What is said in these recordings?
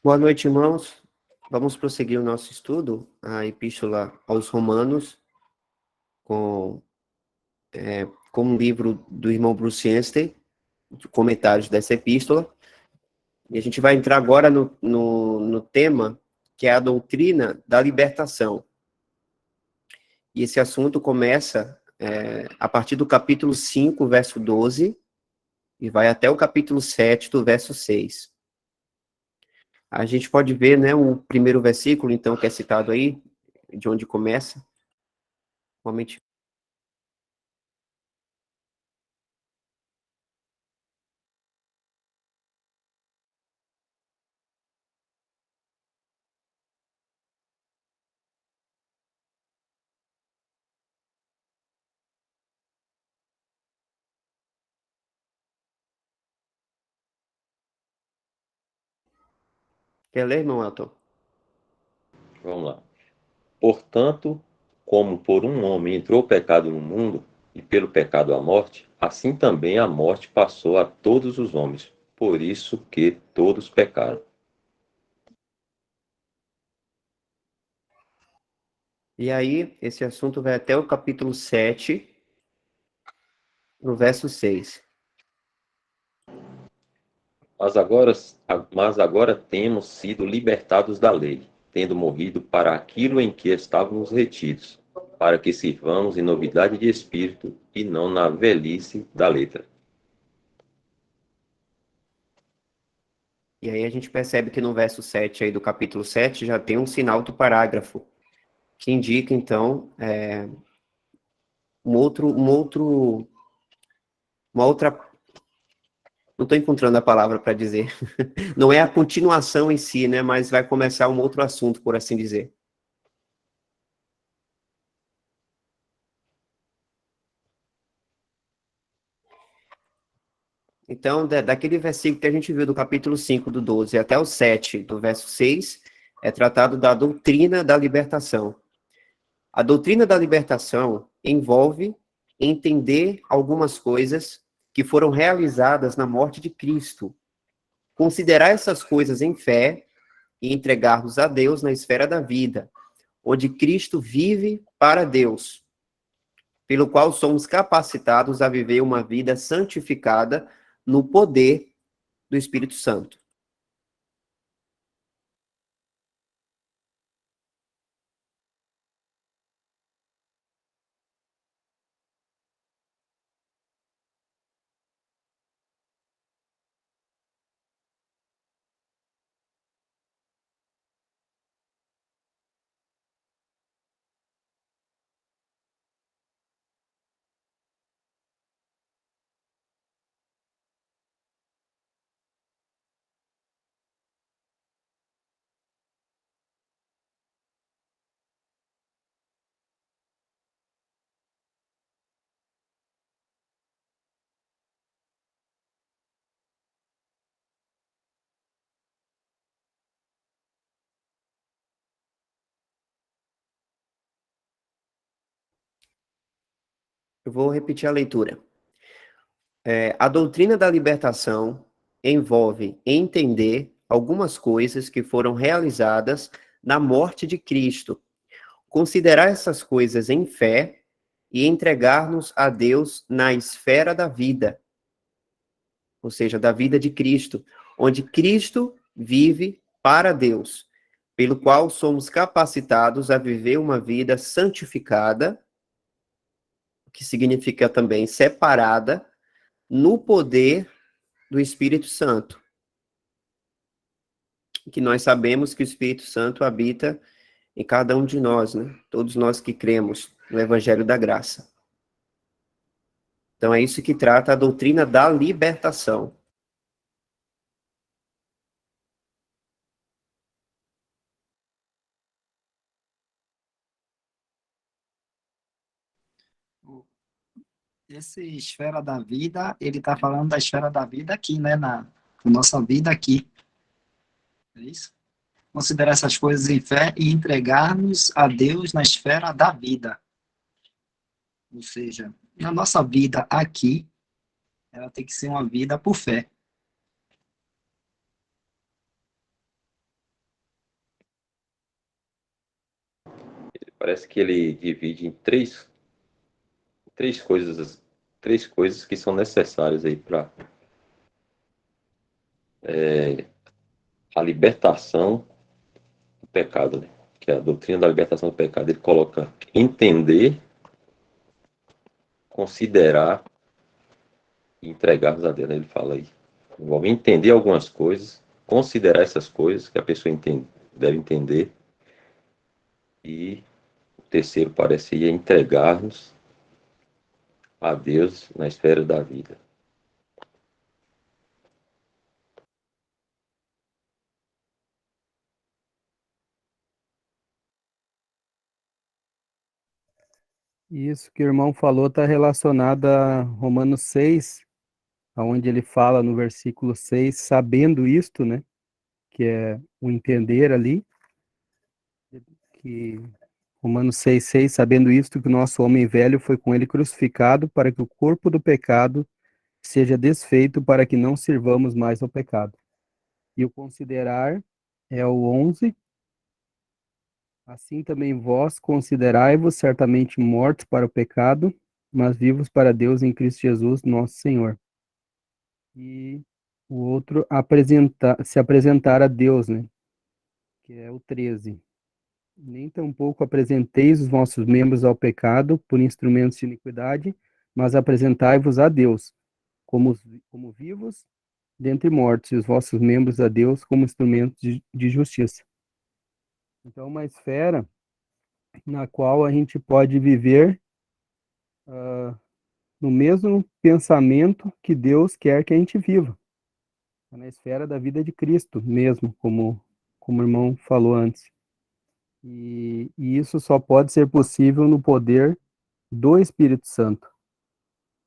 Boa noite, irmãos. Vamos prosseguir o nosso estudo, a Epístola aos Romanos, com, com um livro do irmão Bruce Anstey, de comentários dessa epístola. E a gente vai entrar agora no tema, que é a doutrina da libertação. E esse assunto começa a partir do capítulo 5, verso 12, e vai até o capítulo 7, do verso 6. A gente pode ver, né, o primeiro versículo, então, que é citado aí, de onde começa. Realmente. Quer ler, irmão Elton? Vamos lá. Portanto, como por um homem entrou o pecado no mundo, e pelo pecado a morte, assim também a morte passou a todos os homens, por isso que todos pecaram. E aí, esse assunto vai até o capítulo 7, no verso 6. Mas agora temos sido libertados da lei, tendo morrido para aquilo em que estávamos retidos, para que sirvamos em novidade de espírito e não na velhice da letra. E aí a gente percebe que no verso 7 aí do capítulo 7 já tem um sinal do parágrafo, que indica, então, uma outra, não estou encontrando a palavra para dizer, não é a continuação em si, né, mas vai começar um outro assunto, por assim dizer. Então, daquele versículo que a gente viu do capítulo 5, do 12, até o 7, do verso 6, é tratado da doutrina da libertação. A doutrina da libertação envolve entender algumas coisas que foram realizadas na morte de Cristo, considerar essas coisas em fé e entregar-nos a Deus na esfera da vida, onde Cristo vive para Deus, pelo qual somos capacitados a viver uma vida santificada no poder do Espírito Santo. Eu vou repetir a leitura. A doutrina da libertação envolve entender algumas coisas que foram realizadas na morte de Cristo, considerar essas coisas em fé e entregar-nos a Deus na esfera da vida, ou seja, da vida de Cristo, onde Cristo vive para Deus, pelo qual somos capacitados a viver uma vida santificada, o que significa também separada, no poder do Espírito Santo. Que nós sabemos que o Espírito Santo habita em cada um de nós, né? Todos nós que cremos no Evangelho da Graça. Então é isso que trata a doutrina da libertação. Esse esfera da vida, ele está falando da esfera da vida aqui, né? Na nossa vida aqui. É isso? Considerar essas coisas em fé e entregar-nos a Deus na esfera da vida. Ou seja, na nossa vida aqui, ela tem que ser uma vida por fé. parece que ele divide em três coisas que são necessárias aí para a libertação do pecado, né? Que é a doutrina da libertação do pecado. Ele coloca entender, considerar e entregar a Deus, né? Ele fala aí. Envolve entender algumas coisas, considerar essas coisas que a pessoa deve entender, e o terceiro parece ir entregar-nos a Deus na esfera da vida. Isso que o irmão falou está relacionado a Romanos 6, onde ele fala no versículo 6, sabendo isto, né, que é o entender ali, que Romanos 6:6, sabendo isto, que o nosso homem velho foi com ele crucificado, para que o corpo do pecado seja desfeito, para que não sirvamos mais ao pecado. E o considerar é o 11, assim também vós considerai-vos certamente mortos para o pecado, mas vivos para Deus em Cristo Jesus, nosso Senhor. E o outro, se apresentar a Deus, né? Que é o 13. Nem tampouco apresenteis os vossos membros ao pecado por instrumentos de iniquidade, mas apresentai-vos a Deus como vivos dentre mortos, e os vossos membros a Deus como instrumentos de justiça. Então, uma esfera na qual a gente pode viver no mesmo pensamento que Deus quer que a gente viva. É na esfera da vida de Cristo mesmo, como o irmão falou antes. E isso só pode ser possível no poder do Espírito Santo,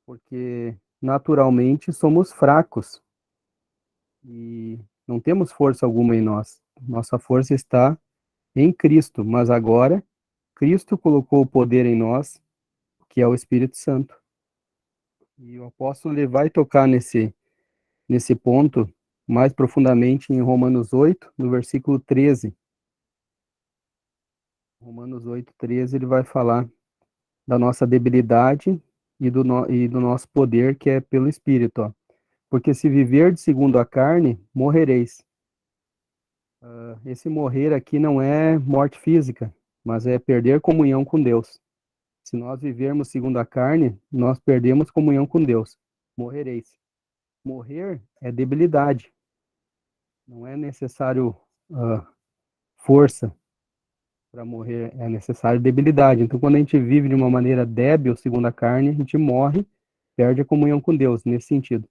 porque naturalmente somos fracos e não temos força alguma em nós. Nossa força está em Cristo, mas agora Cristo colocou o poder em nós, que é o Espírito Santo. E o apóstolo ele vai tocar nesse ponto mais profundamente em Romanos 8, no versículo 13. Romanos 8, 13, ele vai falar da nossa debilidade e do nosso poder, que é pelo Espírito. Ó. Porque se viver de segundo a carne, morrereis. Esse morrer aqui não é morte física, mas é perder comunhão com Deus. Se nós vivermos segundo a carne, nós perdemos comunhão com Deus. Morrereis. Morrer é debilidade. Não é necessário força para morrer, é necessário debilidade. Então, quando a gente vive de uma maneira débil, segundo a carne, a gente morre, perde a comunhão com Deus, nesse sentido.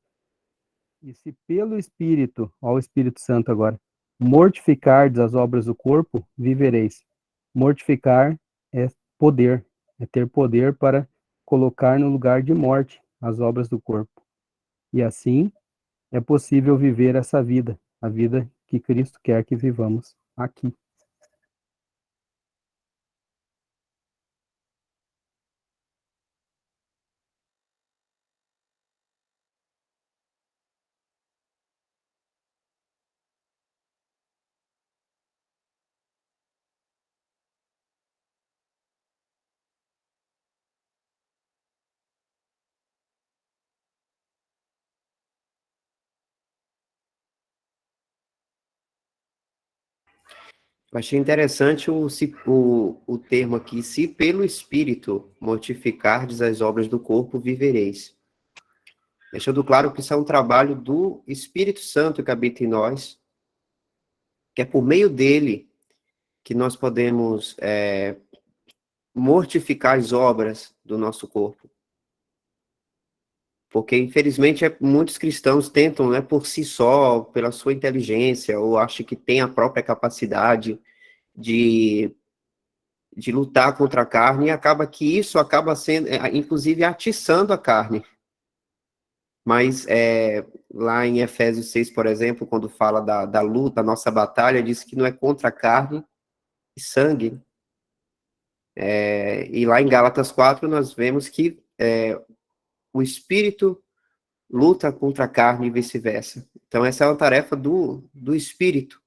E se pelo Espírito, ao Espírito Santo agora, mortificardes as obras do corpo, vivereis. Mortificar é ter poder para colocar no lugar de morte as obras do corpo. E assim é possível viver essa vida, a vida que Cristo quer que vivamos aqui. Eu achei interessante o termo aqui, se pelo Espírito mortificardes as obras do corpo, vivereis. Deixando claro que isso é um trabalho do Espírito Santo que habita em nós, que é por meio dele que nós podemos mortificar as obras do nosso corpo. Porque, infelizmente, muitos cristãos tentam, né, por si só, pela sua inteligência, ou acham que tem a própria capacidade de lutar contra a carne, e acaba que isso acaba sendo, inclusive, atiçando a carne. Mas lá em Efésios 6, por exemplo, quando fala da luta, da nossa batalha, diz que não é contra a carne e sangue. E lá em Gálatas 4, nós vemos que o Espírito luta contra a carne e vice-versa. Então, essa é uma tarefa do Espírito.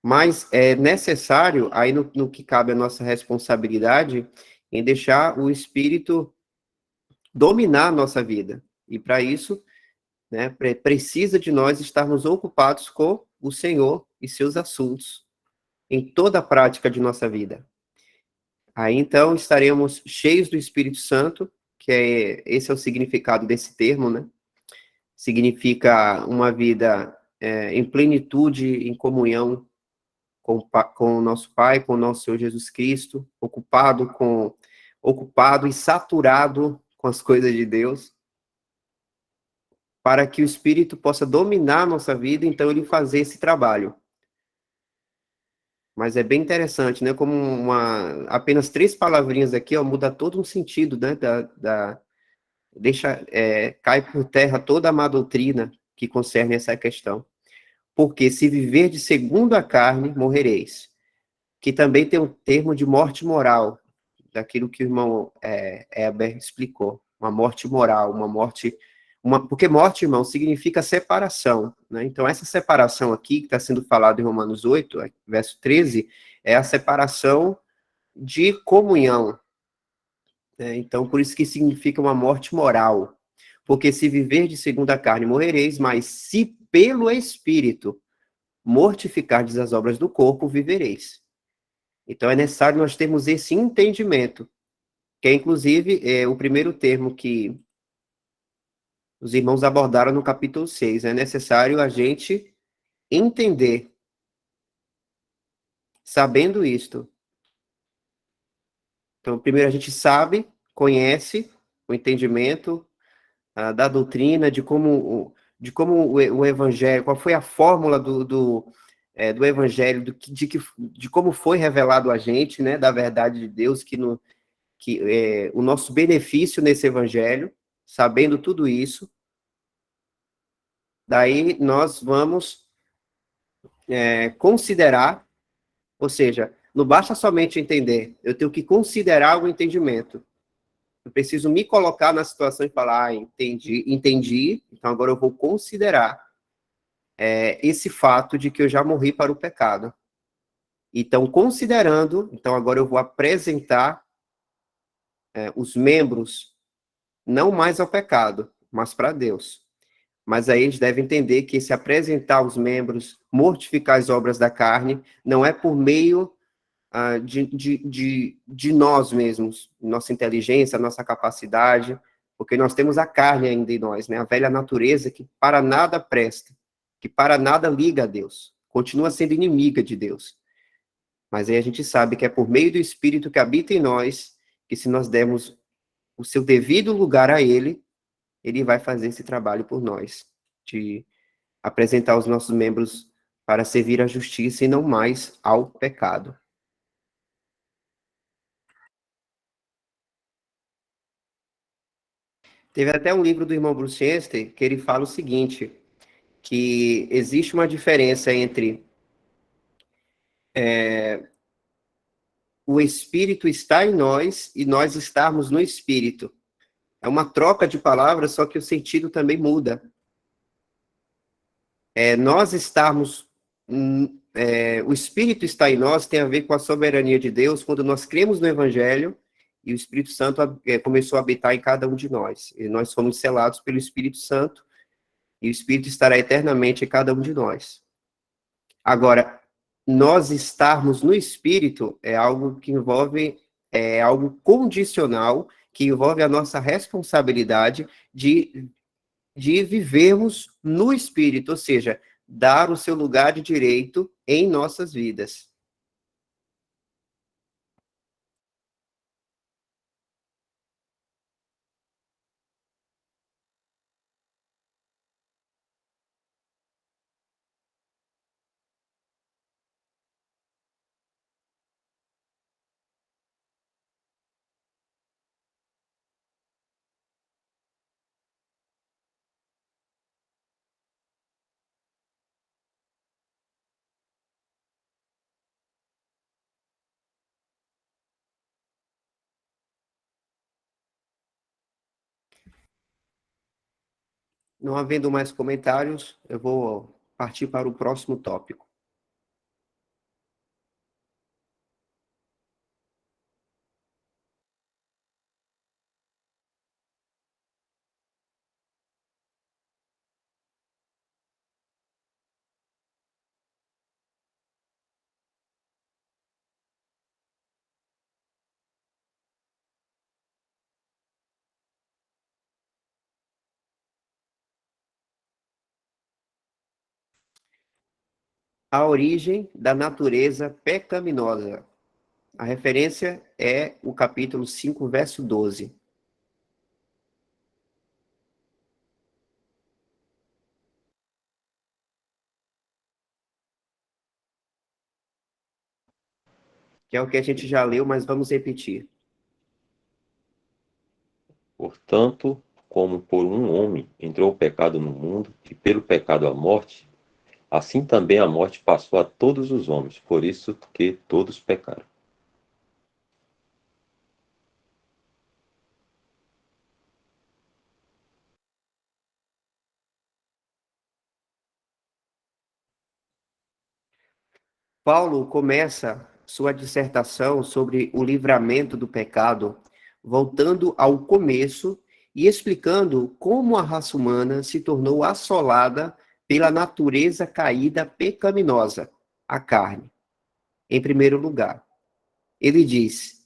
Mas é necessário, aí no que cabe a nossa responsabilidade, em deixar o Espírito dominar a nossa vida. E para isso, né, precisa de nós estarmos ocupados com o Senhor e seus assuntos em toda a prática de nossa vida. Aí então estaremos cheios do Espírito Santo, que esse é o significado desse termo, né? Significa uma vida em plenitude, em comunhão com o nosso Pai, com o nosso Senhor Jesus Cristo, ocupado e saturado com as coisas de Deus, para que o Espírito possa dominar a nossa vida, então ele fazer esse trabalho. Mas é bem interessante, né? Como apenas 3 palavrinhas aqui, ó, muda todo um sentido, né? Cai por terra toda a má doutrina que concerne essa questão. Porque se viver de segundo a carne, morrereis. Que também tem um termo de morte moral, daquilo que o irmão Heber explicou. Uma morte moral, porque morte, irmão, significa separação, né? Então, essa separação aqui, que está sendo falado em Romanos 8, verso 13, é a separação de comunhão, né? Então, por isso que significa uma morte moral. Porque se viver de segundo a carne, morrereis, mas se pelo Espírito mortificardes as obras do corpo, vivereis. Então, é necessário nós termos esse entendimento, que é, inclusive, o primeiro termo que os irmãos abordaram no capítulo 6. É necessário a gente entender, sabendo isto. Então, primeiro a gente sabe, conhece o entendimento da doutrina, de como o evangelho, qual foi a fórmula do evangelho, de como foi revelado a gente, né, da verdade de Deus, o nosso benefício nesse evangelho, sabendo tudo isso, daí nós vamos considerar, ou seja, não basta somente entender, eu tenho que considerar o entendimento. Eu preciso me colocar na situação e falar, entendi, então agora eu vou considerar esse fato de que eu já morri para o pecado. Então, considerando, então agora eu vou apresentar os membros, não mais ao pecado, mas para Deus. Mas aí a gente deve entender que esse apresentar os membros, mortificar as obras da carne, não é por meio de nós mesmos, nossa inteligência, nossa capacidade, porque nós temos a carne ainda em nós, né? A velha natureza que para nada presta, que para nada liga a Deus, continua sendo inimiga de Deus. Mas aí a gente sabe que é por meio do Espírito que habita em nós, que se nós dermos o seu devido lugar a Ele, Ele vai fazer esse trabalho por nós, de apresentar os nossos membros para servir à justiça e não mais ao pecado. Teve até um livro do irmão Bruce Einstein que ele fala o seguinte, que existe uma diferença entre o Espírito estar em nós e nós estarmos no Espírito. É uma troca de palavras, só que o sentido também muda. Nós estarmos... o Espírito está em nós tem a ver com a soberania de Deus, quando nós cremos no Evangelho e o Espírito Santo começou a habitar em cada um de nós. E nós fomos selados pelo Espírito Santo, e o Espírito estará eternamente em cada um de nós. Agora, nós estarmos no Espírito é algo que envolve, algo condicional, que envolve a nossa responsabilidade de vivermos no Espírito, ou seja, dar o seu lugar de direito em nossas vidas. Não havendo mais comentários, eu vou partir para o próximo tópico. A origem da natureza pecaminosa. A referência é o capítulo 5, verso 12. Que é o que a gente já leu, mas vamos repetir. Portanto, como por um homem entrou o pecado no mundo, e pelo pecado a morte, assim também a morte passou a todos os homens, por isso que todos pecaram. Paulo começa sua dissertação sobre o livramento do pecado, voltando ao começo e explicando como a raça humana se tornou assolada pela natureza caída pecaminosa, a carne. Em primeiro lugar, ele diz: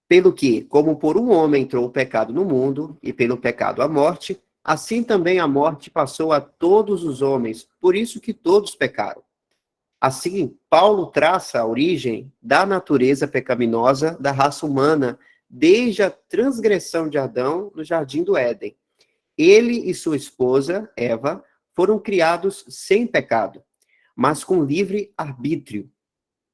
pelo que, como por um homem entrou o pecado no mundo, e pelo pecado a morte, assim também a morte passou a todos os homens, por isso que todos pecaram. Assim, Paulo traça a origem da natureza pecaminosa da raça humana desde a transgressão de Adão no jardim do Éden. Ele e sua esposa, Eva, foram criados sem pecado, mas com livre arbítrio.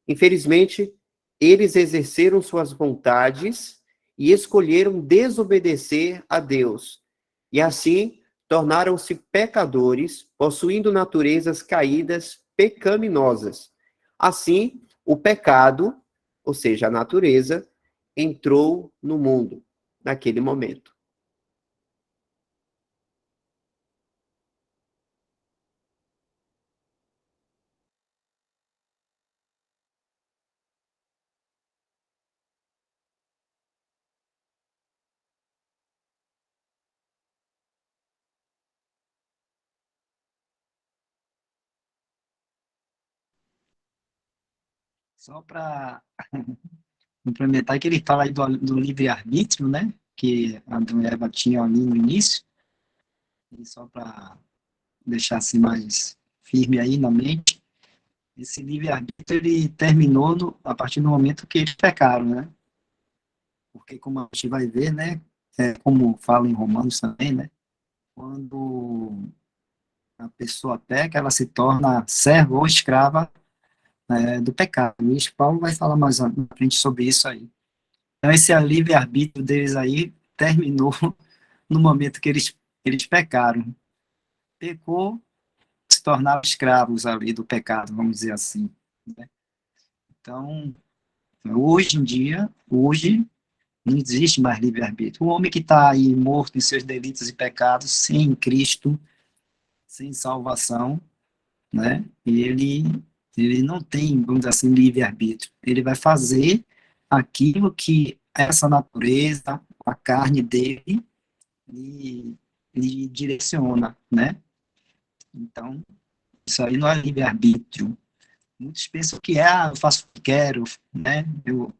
Infelizmente, eles exerceram suas vontades e escolheram desobedecer a Deus. E assim, tornaram-se pecadores, possuindo naturezas caídas pecaminosas. Assim, o pecado, ou seja, a natureza, entrou no mundo naquele momento. Só para complementar que ele fala aí do livre-arbítrio, né? Que Adão e Eva tinham ali no início, e só para deixar assim mais firme aí na mente, esse livre-arbítrio ele terminou a partir do momento que eles pecaram, né? Porque como a gente vai ver, né? Como fala em Romanos também, né? Quando a pessoa peca, ela se torna serva ou escrava do pecado. E Paulo vai falar mais à frente sobre isso aí. Então, esse livre-arbítrio deles aí terminou no momento que eles pecaram. Pecou, se tornaram escravos ali do pecado, vamos dizer assim, né? Então, hoje em dia, hoje, não existe mais livre-arbítrio. O homem que está aí morto em seus delitos e pecados, sem Cristo, sem salvação, né? Ele não tem, vamos dizer assim, livre-arbítrio. Ele vai fazer aquilo que essa natureza, a carne dele, lhe, lhe direciona, né? Então, isso aí não é livre-arbítrio. Muitos pensam que eu faço o que quero, né? O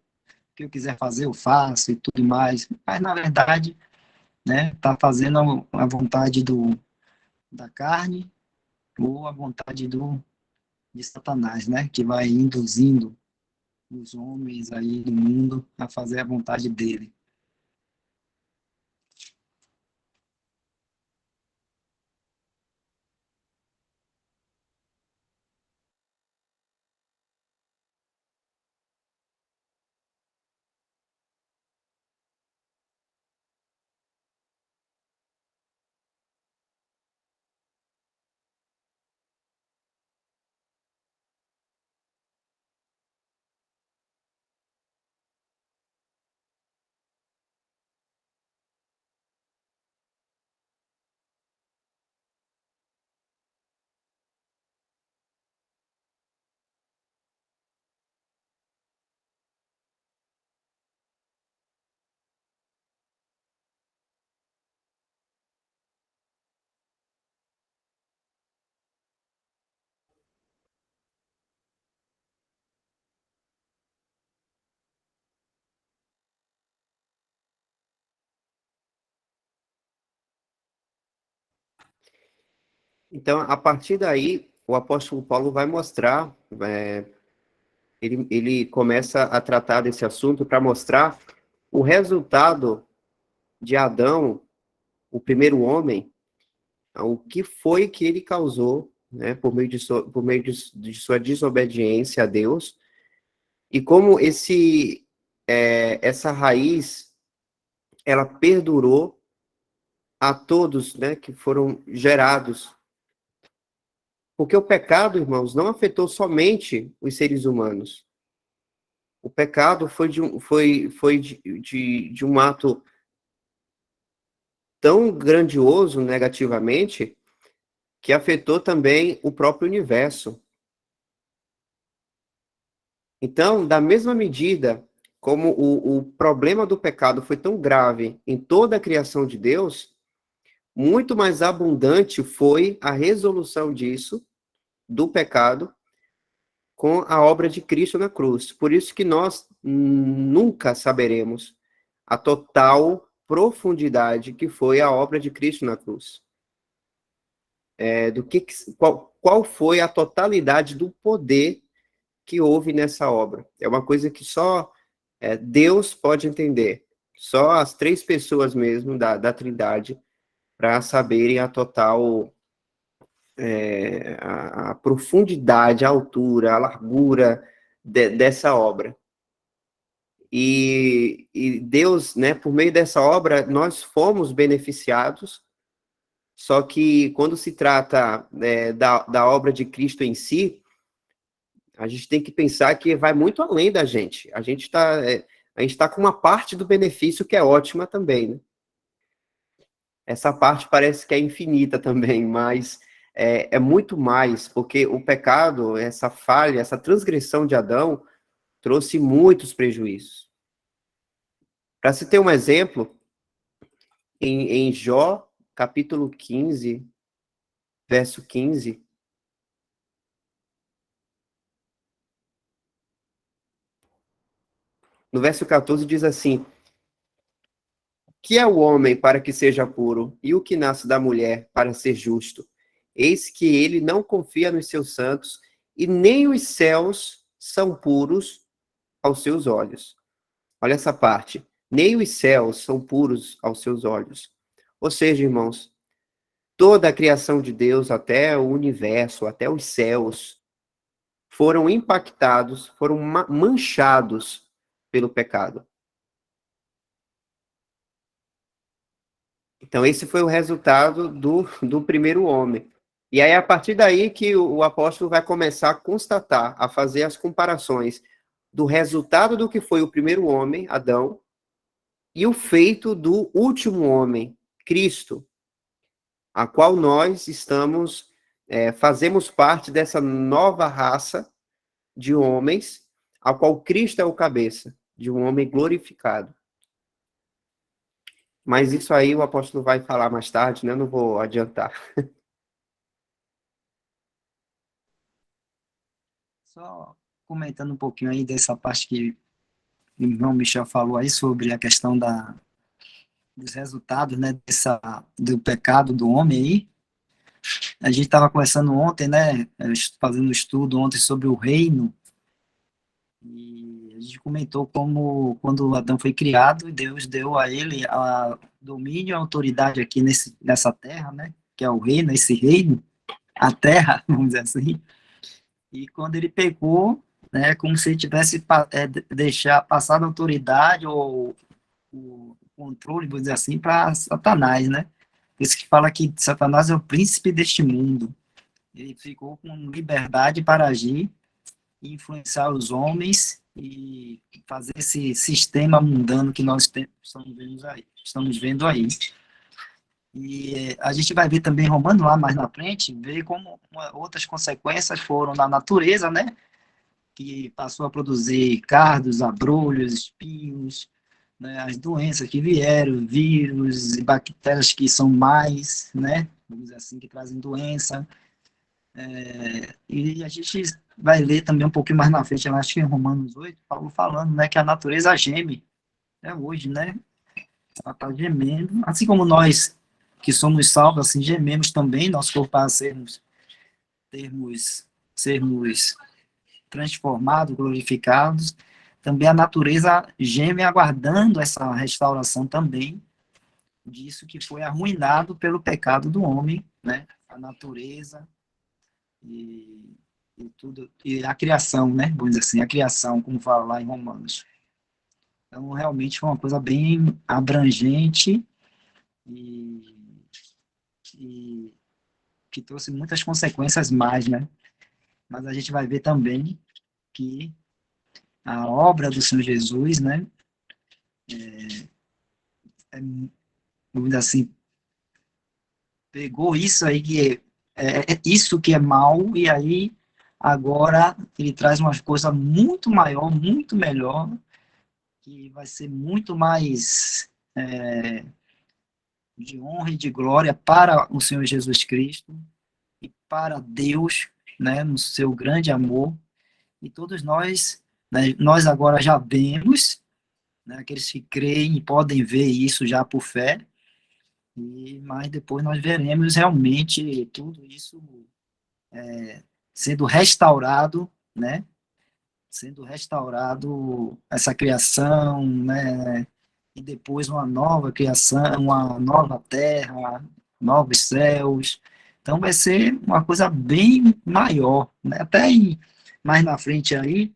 que eu quiser fazer, eu faço e tudo mais. Mas, na verdade, né, tá fazendo a vontade da carne ou a vontade de Satanás, né? Que vai induzindo os homens aí do mundo a fazer a vontade dele. Então, a partir daí, o apóstolo Paulo vai mostrar, ele começa a tratar desse assunto para mostrar o resultado de Adão, o primeiro homem, o que foi que ele causou, né, por meio de sua desobediência a Deus, e como essa raiz, ela perdurou a todos, né, que foram gerados. Porque o pecado, irmãos, não afetou somente os seres humanos. O pecado foi de um ato tão grandioso negativamente que afetou também o próprio universo. Então, da mesma medida como o problema do pecado foi tão grave em toda a criação de Deus, muito mais abundante foi a resolução disso, do pecado, com a obra de Cristo na cruz. Por isso que nós nunca saberemos a total profundidade que foi a obra de Cristo na cruz. Qual foi a totalidade do poder que houve nessa obra. É uma coisa que só Deus pode entender. Só as 3 pessoas mesmo da Trindade para saberem a total a profundidade, a altura, a largura dessa obra. E Deus, né, por meio dessa obra, nós fomos beneficiados, só que quando se trata da obra de Cristo em si, a gente tem que pensar que vai muito além da gente. A gente está com uma parte do benefício que é ótima também, né? Essa parte parece que é infinita também, mas é muito mais, porque o pecado, essa falha, essa transgressão de Adão, trouxe muitos prejuízos. Para se ter um exemplo, em Jó, capítulo 15, verso 15, no verso 14 diz assim: que é o homem para que seja puro, e o que nasce da mulher para ser justo? Eis que ele não confia nos seus santos, e nem os céus são puros aos seus olhos. Olha essa parte. Nem os céus são puros aos seus olhos. Ou seja, irmãos, toda a criação de Deus, até o universo, até os céus, foram impactados, foram manchados pelo pecado. Então, esse foi o resultado do primeiro homem. E aí, a partir daí que o apóstolo vai começar a constatar, a fazer as comparações do resultado do que foi o primeiro homem, Adão, e o feito do último homem, Cristo, a qual nós fazemos parte dessa nova raça de homens, a qual Cristo é o cabeça, de um homem glorificado. Mas isso aí o apóstolo vai falar mais tarde, né? Eu não vou adiantar. Só comentando um pouquinho aí dessa parte que o irmão Michel falou aí sobre a questão dos resultados, né, do pecado do homem aí. A gente estava conversando ontem, né, fazendo um estudo ontem sobre o reino, e a gente comentou como quando Adão foi criado, Deus deu a ele a domínio e a autoridade aqui nessa terra, né, que é o reino, esse reino, a terra, vamos dizer assim. E quando ele pecou, né, como se ele tivesse passado a autoridade ou o controle, vamos dizer assim, para Satanás, né? Por isso que fala que Satanás é o príncipe deste mundo. Ele ficou com liberdade para agir e influenciar os homens e fazer esse sistema mundano que nós estamos vendo aí. E a gente vai ver também, Romano, lá mais na frente, ver como outras consequências foram na natureza, né? Que passou a produzir cardos, abrolhos, espinhos, né? As doenças que vieram, vírus e bactérias que são mais, né? Vamos dizer assim, que trazem doença. E a gente vai ler também um pouquinho mais na frente, eu acho que em Romanos 8, Paulo falando, né? Que a natureza geme, hoje, né? Ela está gemendo, assim como nós que somos salvos, assim, gememos também, nosso corpo para sermos sermos transformados, glorificados, também a natureza geme aguardando essa restauração também, disso que foi arruinado pelo pecado do homem, né? A natureza e tudo, e a criação, né? Vamos dizer assim, a criação, como fala lá em Romanos. Então, realmente foi uma coisa bem abrangente e que trouxe muitas consequências mais, né? Mas a gente vai ver também que a obra do Senhor Jesus, né? Vamos dizer assim, pegou isso aí que é isso que é mal, e aí agora ele traz uma coisa muito maior, muito melhor, que vai ser muito mais de honra e de glória para o Senhor Jesus Cristo e para Deus, né, no seu grande amor. E todos nós, né, nós agora já vemos, né, aqueles que creem e podem ver isso já por fé, mas depois nós veremos realmente tudo isso sendo restaurado, né? Sendo restaurado essa criação, né? E depois uma nova criação, uma nova terra, novos céus. Então vai ser uma coisa bem maior, né? Até aí, mais na frente aí,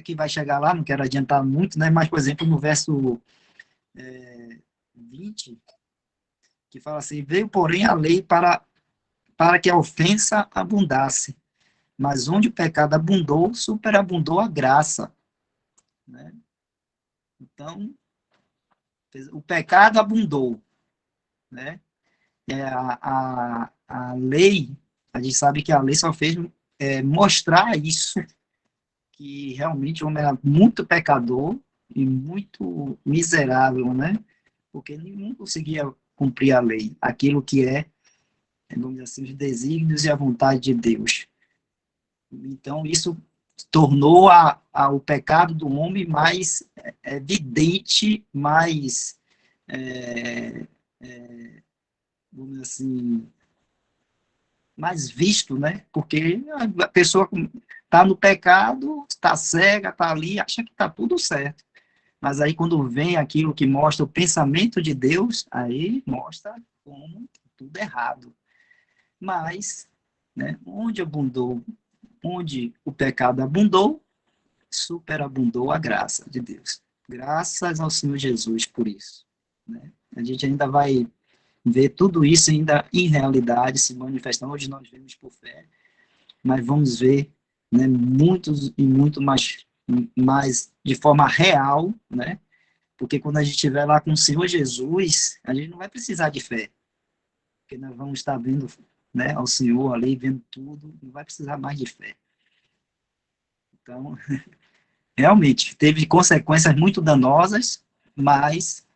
que vai chegar lá, não quero adiantar muito, né? Mas, por exemplo, no verso 20, que fala assim: veio, porém, a lei para que a ofensa abundasse. Mas onde o pecado abundou, superabundou a graça. Né? Então, o pecado abundou. Né? A lei, a gente sabe que a lei só fez mostrar isso, que realmente o homem era muito pecador e muito miserável, né? Porque nenhum conseguia cumprir a lei, aquilo que vamos dizer assim, os desígnios e a vontade de Deus. Então, isso tornou o pecado do homem mais evidente, mais, vamos dizer assim, mais visto, né? Porque a pessoa está no pecado, está cega, está ali, acha que está tudo certo. Mas aí, quando vem aquilo que mostra o pensamento de Deus, aí mostra como tudo errado. Mas, né, onde o pecado abundou, superabundou a graça de Deus. Graças ao Senhor Jesus por isso. Né? A gente ainda vai ver tudo isso ainda em realidade se manifestando. Hoje nós vemos por fé, mas vamos ver, né, muitos e muito mais de forma real, né? Porque quando a gente estiver lá com o Senhor Jesus, a gente não vai precisar de fé, porque nós vamos estar vendo, né, ao Senhor ali, vendo tudo, não vai precisar mais de fé. Então, realmente, teve consequências muito danosas, mas,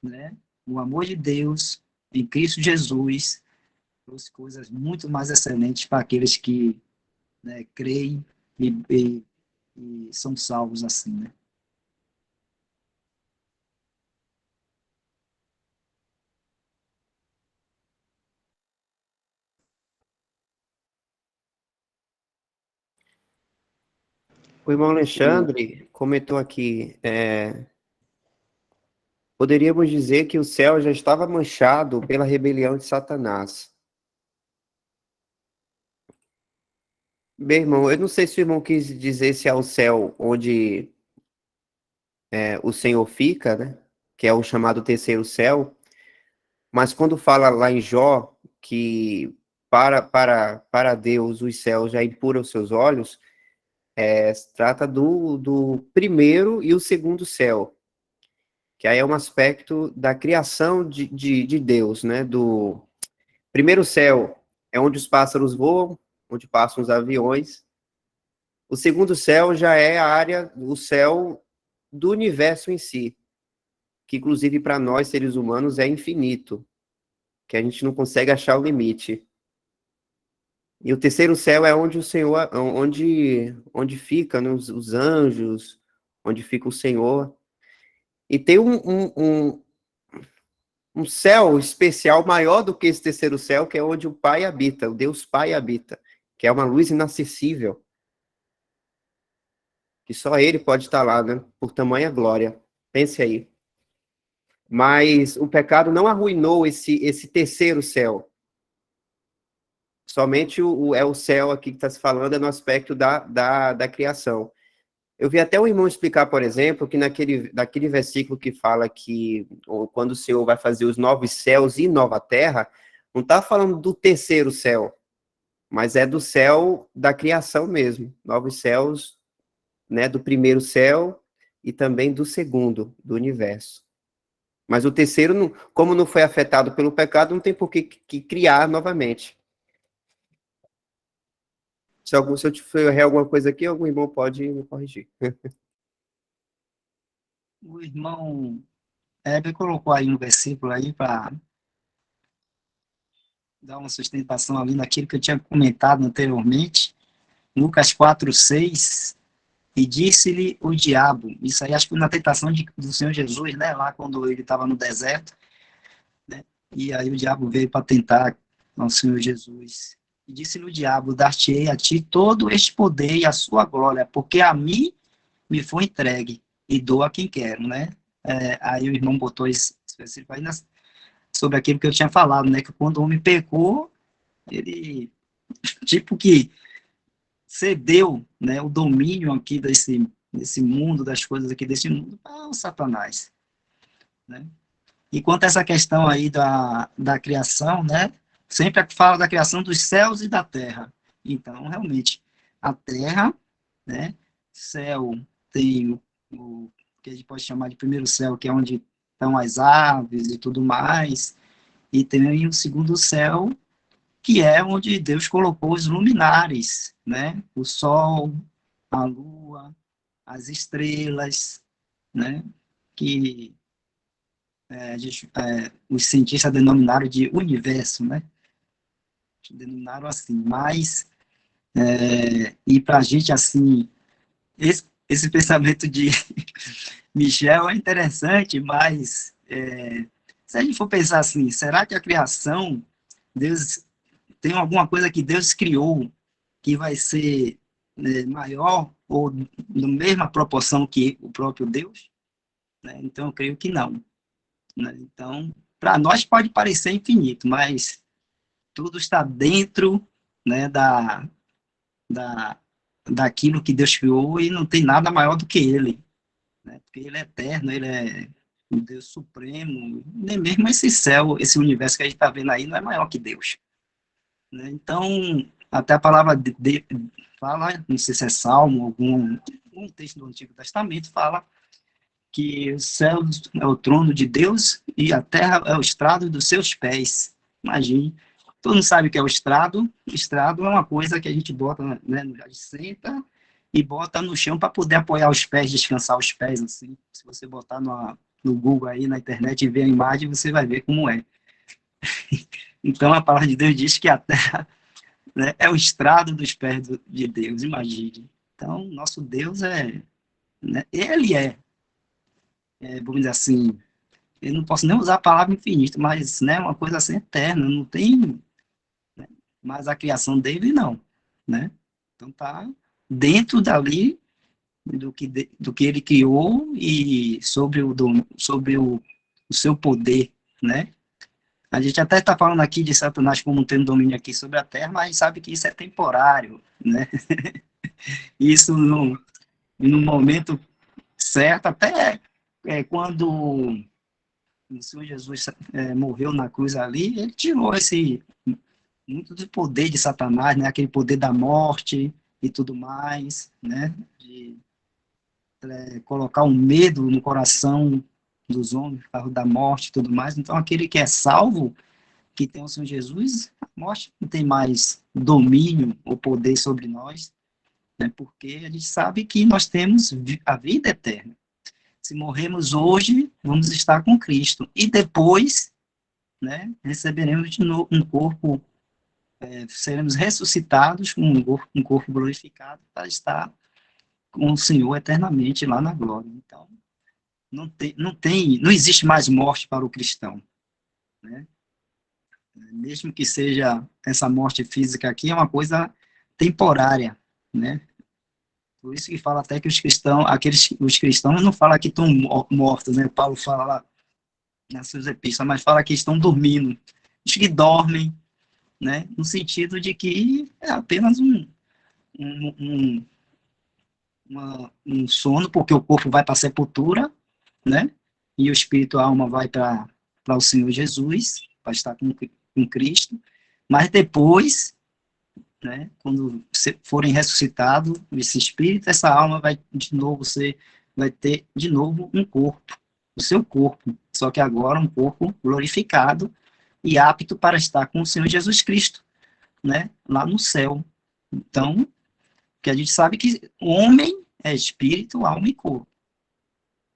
né, o amor de Deus em Cristo Jesus trouxe coisas muito mais excelentes para aqueles que, né, creem e são salvos assim, né? O irmão Alexandre comentou aqui, poderíamos dizer que o céu já estava manchado pela rebelião de Satanás. Bem, irmão, eu não sei se o irmão quis dizer se é o céu onde o Senhor fica, né? Que é o chamado terceiro céu, mas quando fala lá em Jó que para Deus os céus já impuram os seus olhos, se trata do primeiro e o segundo céu, que aí é um aspecto da criação de Deus, né? Do primeiro céu é onde os pássaros voam, onde passam os aviões. O segundo céu já é a área, o céu do universo em si, que inclusive para nós, seres humanos, é infinito, que a gente não consegue achar o limite. E o terceiro céu é onde o Senhor, onde fica, né, os anjos, onde fica o Senhor. E tem um céu especial maior do que esse terceiro céu, que é onde o Pai habita, o Deus Pai habita, que é uma luz inacessível, que só Ele pode estar lá, né? Por tamanha glória. Pense aí. Mas o pecado não arruinou esse terceiro céu. Somente é o céu aqui que está se falando, é no aspecto da criação. Eu vi até o irmão explicar, por exemplo, que naquele versículo que fala que quando o Senhor vai fazer os novos céus e nova terra, não está falando do terceiro céu, mas é do céu da criação mesmo. Novos céus, né, do primeiro céu e também do segundo, do universo. Mas o terceiro, como não foi afetado pelo pecado, não tem por que criar novamente. Se eu te errar alguma coisa aqui, algum irmão pode me corrigir. O irmão Heber colocou aí um versículo aí para dar uma sustentação ali naquilo que eu tinha comentado anteriormente, Lucas 4:6, e disse-lhe o diabo, isso aí acho que na tentação do Senhor Jesus, né, lá quando ele estava no deserto, né, e aí o diabo veio para tentar ao Senhor Jesus, e disse-lhe o diabo, dar-te-ei a ti todo este poder e a sua glória, porque a mim me foi entregue, e dou a quem quero, né, aí o irmão botou esse versículo aí sobre aquilo que eu tinha falado, né, que quando o homem pecou, ele, tipo que cedeu, né, o domínio aqui desse mundo, das coisas aqui desse mundo, ao Satanás, né? E quanto a essa questão aí da criação, né, sempre fala da criação dos céus e da terra. Então, realmente, a terra, né, céu, tem o que a gente pode chamar de primeiro céu, que é onde estão as aves e tudo mais, e tem o segundo céu, que é onde Deus colocou os luminares, né? O sol, a lua, as estrelas, né? Que os cientistas denominaram de universo, né? Denominaram assim, mas e para a gente assim, esse pensamento de Michel é interessante, mas se a gente for pensar assim, será que a criação, Deus tem alguma coisa que Deus criou que vai ser maior ou na mesma proporção que o próprio Deus? Né? Então, eu creio que não. Né? Então, para nós pode parecer infinito, mas tudo está dentro, né, da, daquilo que Deus criou e não tem nada maior do que Ele. Né? Porque Ele é eterno, Ele é o Deus supremo, nem mesmo esse céu, esse universo que a gente está vendo aí não é maior que Deus. Né? Então, até a palavra fala, não sei se é Salmo, algum texto do Antigo Testamento, fala que o céu é o trono de Deus e a terra é o estrado dos seus pés. Imagine. Todo mundo sabe o que é o estrado. O estrado é uma coisa que a gente bota, né, a gente senta e bota no chão para poder apoiar os pés, descansar os pés, assim. Se você botar no Google aí, na internet, e ver a imagem, você vai ver como é. Então, a palavra de Deus diz que a terra, né, é o estrado dos pés de Deus, imagine. Então, nosso Deus né, ele vamos dizer assim, eu não posso nem usar a palavra infinito, mas, né, uma coisa assim eterna, não tem, né, mas a criação dele não, né? Então tá dentro dali do que ele criou e sobre o seu poder, né? A gente até está falando aqui de Satanás como tendo domínio aqui sobre a Terra, mas a gente sabe que isso é temporário, né? Isso no momento certo, até quando o Senhor Jesus morreu na cruz ali, ele tirou muito do poder de Satanás, né? Aquele poder da morte e tudo mais, né? De colocar um medo no coração dos homens por causa da morte e tudo mais. Então, aquele que é salvo, que tem o Senhor Jesus, a morte não tem mais domínio ou poder sobre nós, né? Porque a gente sabe que nós temos a vida eterna. Se morrermos hoje, vamos estar com Cristo. E depois, né, receberemos de novo um corpo, seremos ressuscitados com um corpo glorificado para estar com o Senhor eternamente lá na glória. Então, não existe mais morte para o cristão. né? Mesmo que seja essa morte física aqui, é uma coisa temporária, né? Por isso que fala até que os cristãos não falam que estão mortos, né? Paulo fala lá nas suas epístolas, mas fala que estão dormindo. Os que dormem, né? No sentido de que é apenas um, um, um sono, porque o corpo vai para a sepultura, né? E o espírito, a alma vai para o Senhor Jesus, para estar com Cristo. Mas depois, né, quando forem ressuscitados, esse espírito, essa alma vai de novo vai ter de novo um corpo, o seu corpo, só que agora um corpo glorificado e apto para estar com o Senhor Jesus Cristo, né, lá no céu. Então, que a gente sabe que o homem é espírito, alma e corpo.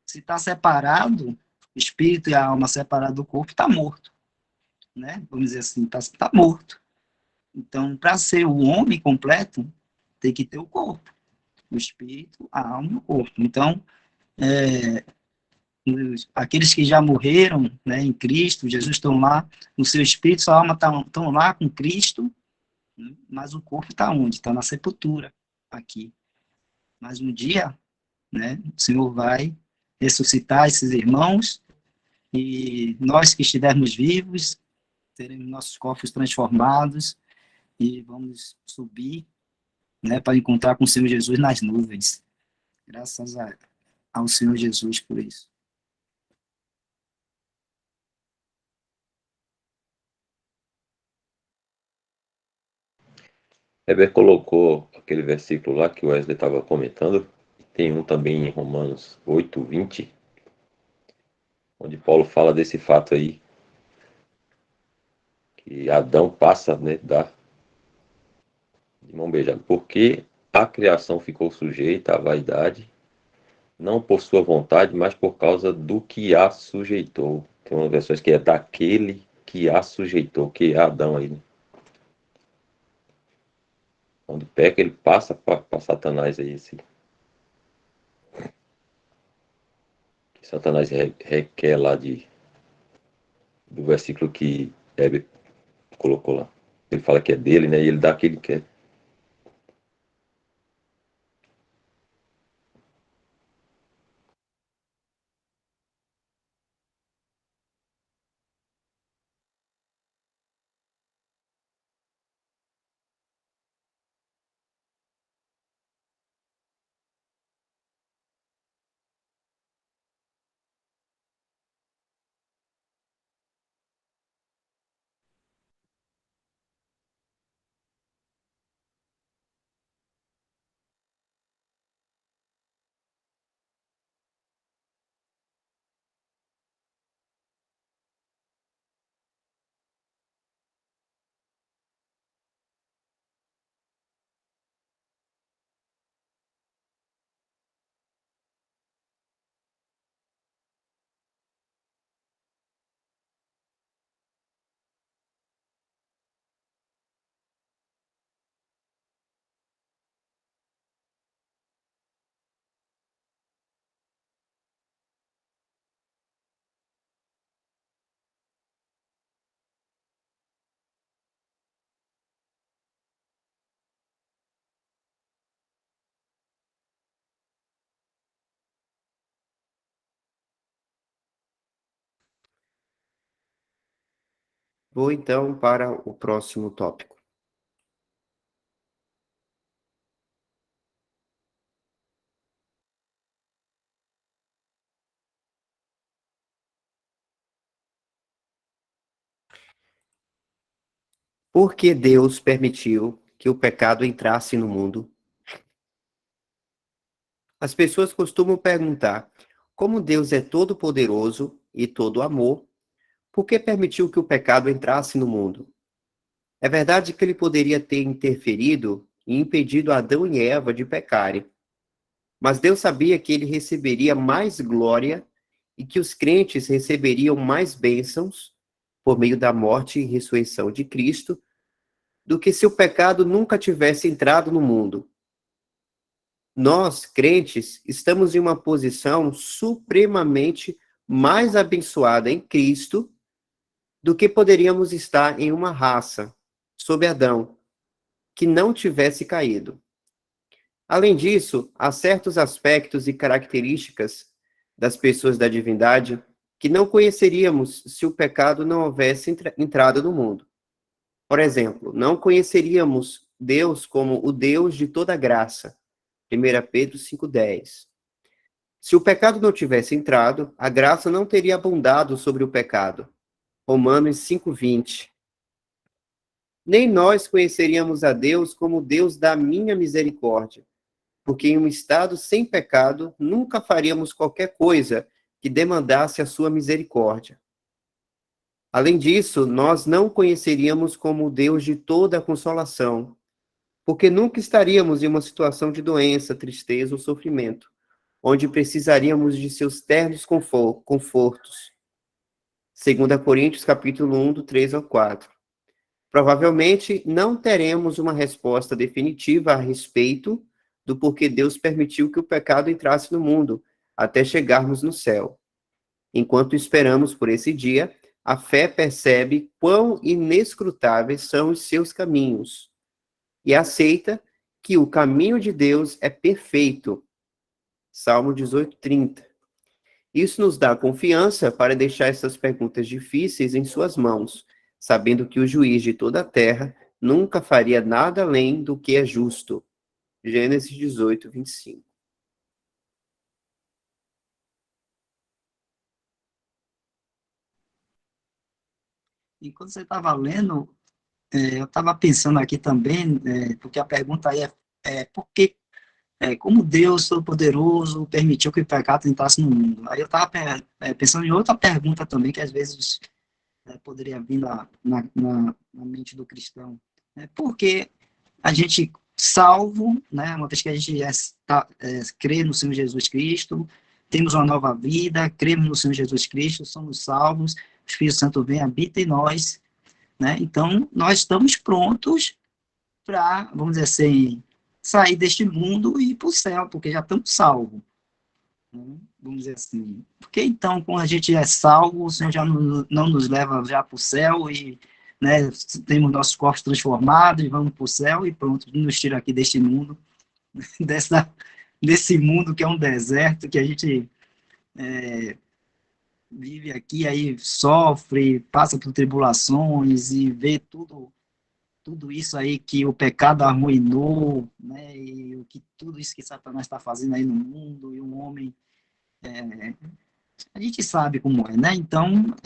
Se está separado, o espírito e a alma separados do corpo, está morto, né? Vamos dizer assim, tá morto. Então, para ser o homem completo, tem que ter o corpo, o espírito, a alma e o corpo. Então, aqueles que já morreram, né, em Cristo, Jesus estão lá, o seu espírito, sua alma estão lá com Cristo, né, mas o corpo está onde? Está na sepultura, aqui. Mas um dia, né, o Senhor vai ressuscitar esses irmãos e nós que estivermos vivos, teremos nossos corpos transformados e vamos subir, né, para encontrar com o Senhor Jesus nas nuvens. Graças ao Senhor Jesus por isso. Heber colocou aquele versículo lá que o Wesley estava comentando. Tem um também em Romanos 8:20, onde Paulo fala desse fato aí, que Adão passa, né, de mão beijada, porque a criação ficou sujeita à vaidade, não por sua vontade, mas por causa do que a sujeitou. Tem umas versões que é daquele que a sujeitou, que é Adão aí, né? Quando peca, ele passa para Satanás aí, que Satanás requer lá do versículo que Heber colocou lá. Ele fala que é dele, né? E ele dá o que ele quer. Vou então para o próximo tópico. Por que Deus permitiu que o pecado entrasse no mundo? As pessoas costumam perguntar: como Deus é todo-poderoso e todo amor, por que permitiu que o pecado entrasse no mundo? É verdade que ele poderia ter interferido e impedido Adão e Eva de pecarem, mas Deus sabia que ele receberia mais glória e que os crentes receberiam mais bênçãos por meio da morte e ressurreição de Cristo do que se o pecado nunca tivesse entrado no mundo. Nós, crentes, estamos em uma posição supremamente mais abençoada em Cristo do que poderíamos estar em uma raça, sob Adão, que não tivesse caído. Além disso, há certos aspectos e características das pessoas da divindade que não conheceríamos se o pecado não houvesse entrado no mundo. Por exemplo, não conheceríamos Deus como o Deus de toda graça. 1 Pedro 5,10. Se o pecado não tivesse entrado, a graça não teria abundado sobre o pecado. Romanos 5,20. Nem nós conheceríamos a Deus como Deus da minha misericórdia, porque em um estado sem pecado, nunca faríamos qualquer coisa que demandasse a sua misericórdia. Além disso, nós não conheceríamos como o Deus de toda a consolação, porque nunca estaríamos em uma situação de doença, tristeza ou sofrimento, onde precisaríamos de seus ternos confortos. 2 Coríntios, capítulo 1, do 3 ao 4. Provavelmente não teremos uma resposta definitiva a respeito do porquê Deus permitiu que o pecado entrasse no mundo, até chegarmos no céu. Enquanto esperamos por esse dia, a fé percebe quão inescrutáveis são os seus caminhos e aceita que o caminho de Deus é perfeito. Salmo 18:30. Isso nos dá confiança para deixar essas perguntas difíceis em suas mãos, sabendo que o juiz de toda a terra nunca faria nada além do que é justo. Gênesis 18:25. E quando você estava lendo, eu estava pensando aqui também, porque a pergunta aí é por que, como Deus Todo-Poderoso permitiu que o pecado entrasse no mundo? Aí eu estava pensando em outra pergunta também, que às vezes poderia vir na mente do cristão. Por que a gente salvo, né, uma vez que a gente crê no Senhor Jesus Cristo, temos uma nova vida, cremos no Senhor Jesus Cristo, somos salvos, o Espírito Santo vem, habita em nós, né? Então, nós estamos prontos para, vamos dizer assim, sair deste mundo e ir para o céu, porque já estamos salvos. Né? Vamos dizer assim. Porque então, quando a gente é salvo, o Senhor já não nos leva já para o céu e, né, temos nossos corpos transformados e vamos para o céu e pronto, nos tira aqui deste mundo, desse mundo que é um deserto, que a gente vive aqui, aí sofre, passa por tribulações e vê tudo isso aí que o pecado arruinou, né, e tudo isso que Satanás está fazendo aí no mundo, e um homem, a gente sabe como é, né? Então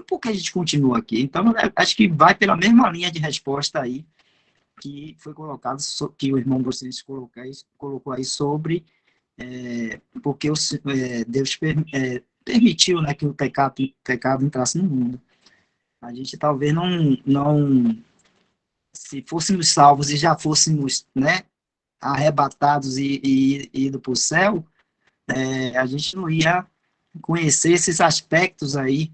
por que a gente continua aqui? Então, acho que vai pela mesma linha de resposta aí que foi colocado, que o irmão Bruce colocou aí sobre porque Deus permitiu, né, que o pecado entrasse no mundo. A gente talvez não se fôssemos salvos e já fôssemos, né, arrebatados e ido para o céu, a gente não ia conhecer esses aspectos aí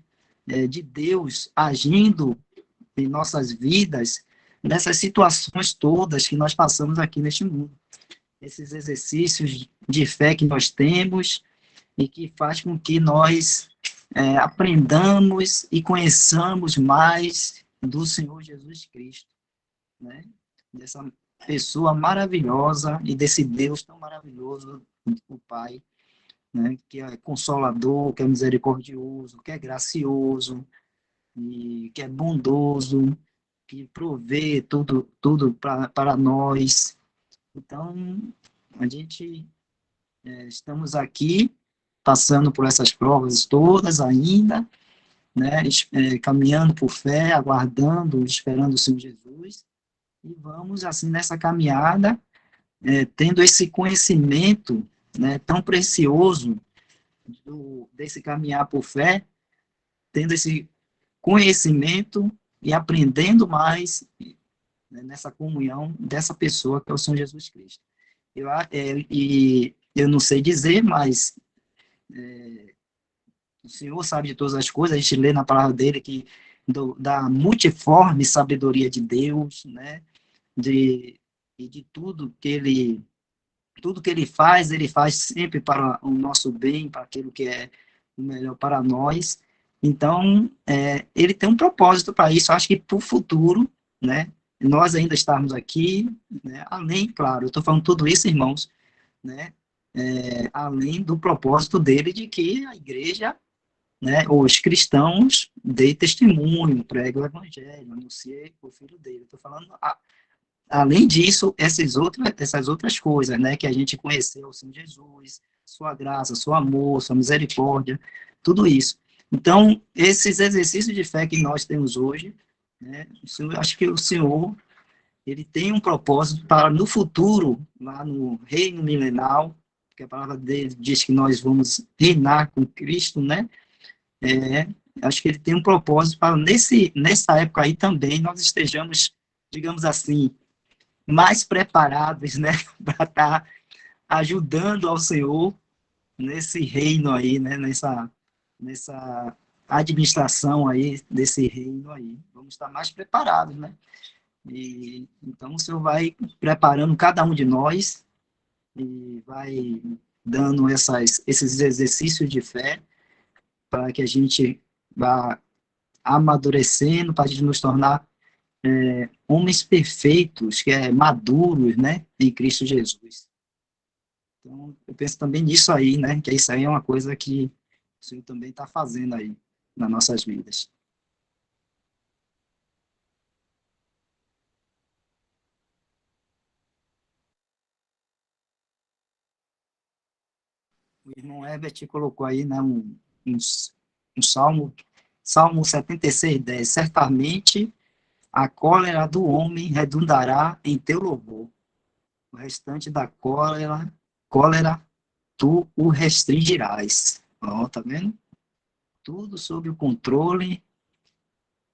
de Deus agindo em nossas vidas, nessas situações todas que nós passamos aqui neste mundo. Esses exercícios de fé que nós temos e que faz com que nós aprendamos e conheçamos mais do Senhor Jesus Cristo, né? Dessa pessoa maravilhosa e desse Deus tão maravilhoso, o Pai, né? Que é consolador, que é misericordioso, que é gracioso, e que é bondoso, que provê tudo para nós. Então, a gente estamos aqui passando por essas provas todas ainda, né, caminhando por fé, aguardando, esperando o Senhor Jesus, e vamos assim nessa caminhada, tendo esse conhecimento, né, tão precioso desse caminhar por fé, tendo esse conhecimento e aprendendo mais, né, nessa comunhão dessa pessoa que é o Senhor Jesus Cristo. E eu não sei dizer, mas o Senhor sabe de todas as coisas, a gente lê na palavra dele que da multiforme sabedoria de Deus, né, e de tudo que ele faz sempre para o nosso bem, para aquilo que é o melhor para nós. Então, ele tem um propósito para isso. Eu acho que para o futuro, né, nós ainda estarmos aqui, né, além, claro, eu estou falando tudo isso, irmãos, né, além do propósito dele de que a igreja, né, os cristãos dê testemunho, pregue o evangelho, anuncie o filho dele. Estou falando, além disso, essas outras coisas, né, que a gente conheceu, o Senhor Jesus, sua graça, seu amor, sua misericórdia, tudo isso. Então, esses exercícios de fé que nós temos hoje, né, acho que o Senhor, ele tem um propósito para, no futuro, lá no reino milenal, que a palavra dele diz que nós vamos reinar com Cristo, né, é, acho que ele tem um propósito para, nessa época aí também, nós estejamos, digamos assim, mais preparados, né, para estar ajudando ao Senhor nesse reino aí, né, nessa administração aí desse reino aí. Vamos estar mais preparados, né? E então o Senhor vai preparando cada um de nós e vai dando esses exercícios de fé para que a gente vá amadurecendo, para a gente nos tornar homens perfeitos, que maduros, né, em Cristo Jesus. Então, eu penso também nisso aí, né, que isso aí é uma coisa que o Senhor também está fazendo aí nas nossas vidas. O irmão Herbert colocou aí, né, um salmo, Salmo 76:10, certamente a cólera do homem redundará em teu louvor, o restante da cólera tu o restringirás. Ó, tá vendo? Tudo sob o controle,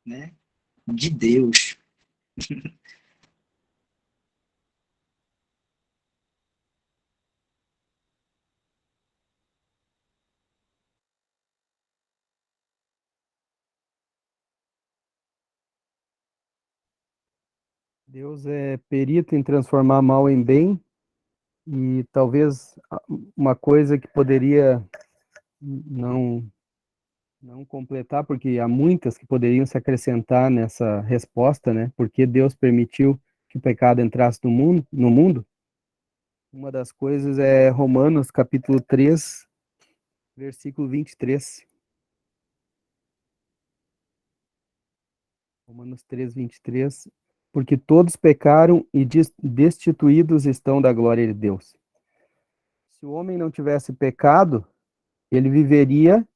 né, de Deus. Deus é perito em transformar mal em bem, e talvez uma coisa que poderia não não completar, porque há muitas que poderiam se acrescentar nessa resposta, né? Porque Deus permitiu que o pecado entrasse no mundo. Uma das coisas é Romanos capítulo 3, versículo 23. Romanos 3, 23. Porque todos pecaram e destituídos estão da glória de Deus. Se o homem não tivesse pecado, ele viveria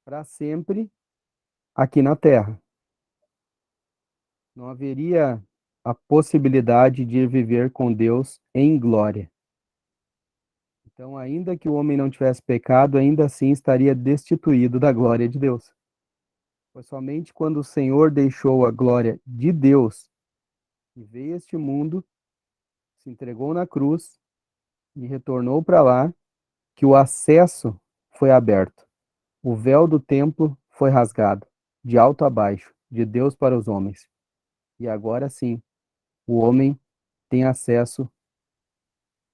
para sempre aqui na terra. Não haveria a possibilidade de viver com Deus em glória. Então, ainda que o homem não tivesse pecado, ainda assim estaria destituído da glória de Deus. Foi somente quando o Senhor deixou a glória de Deus e veio a este mundo, se entregou na cruz e retornou para lá, que o acesso foi aberto. O véu do templo foi rasgado, de alto a baixo, de Deus para os homens. E agora sim, o homem tem acesso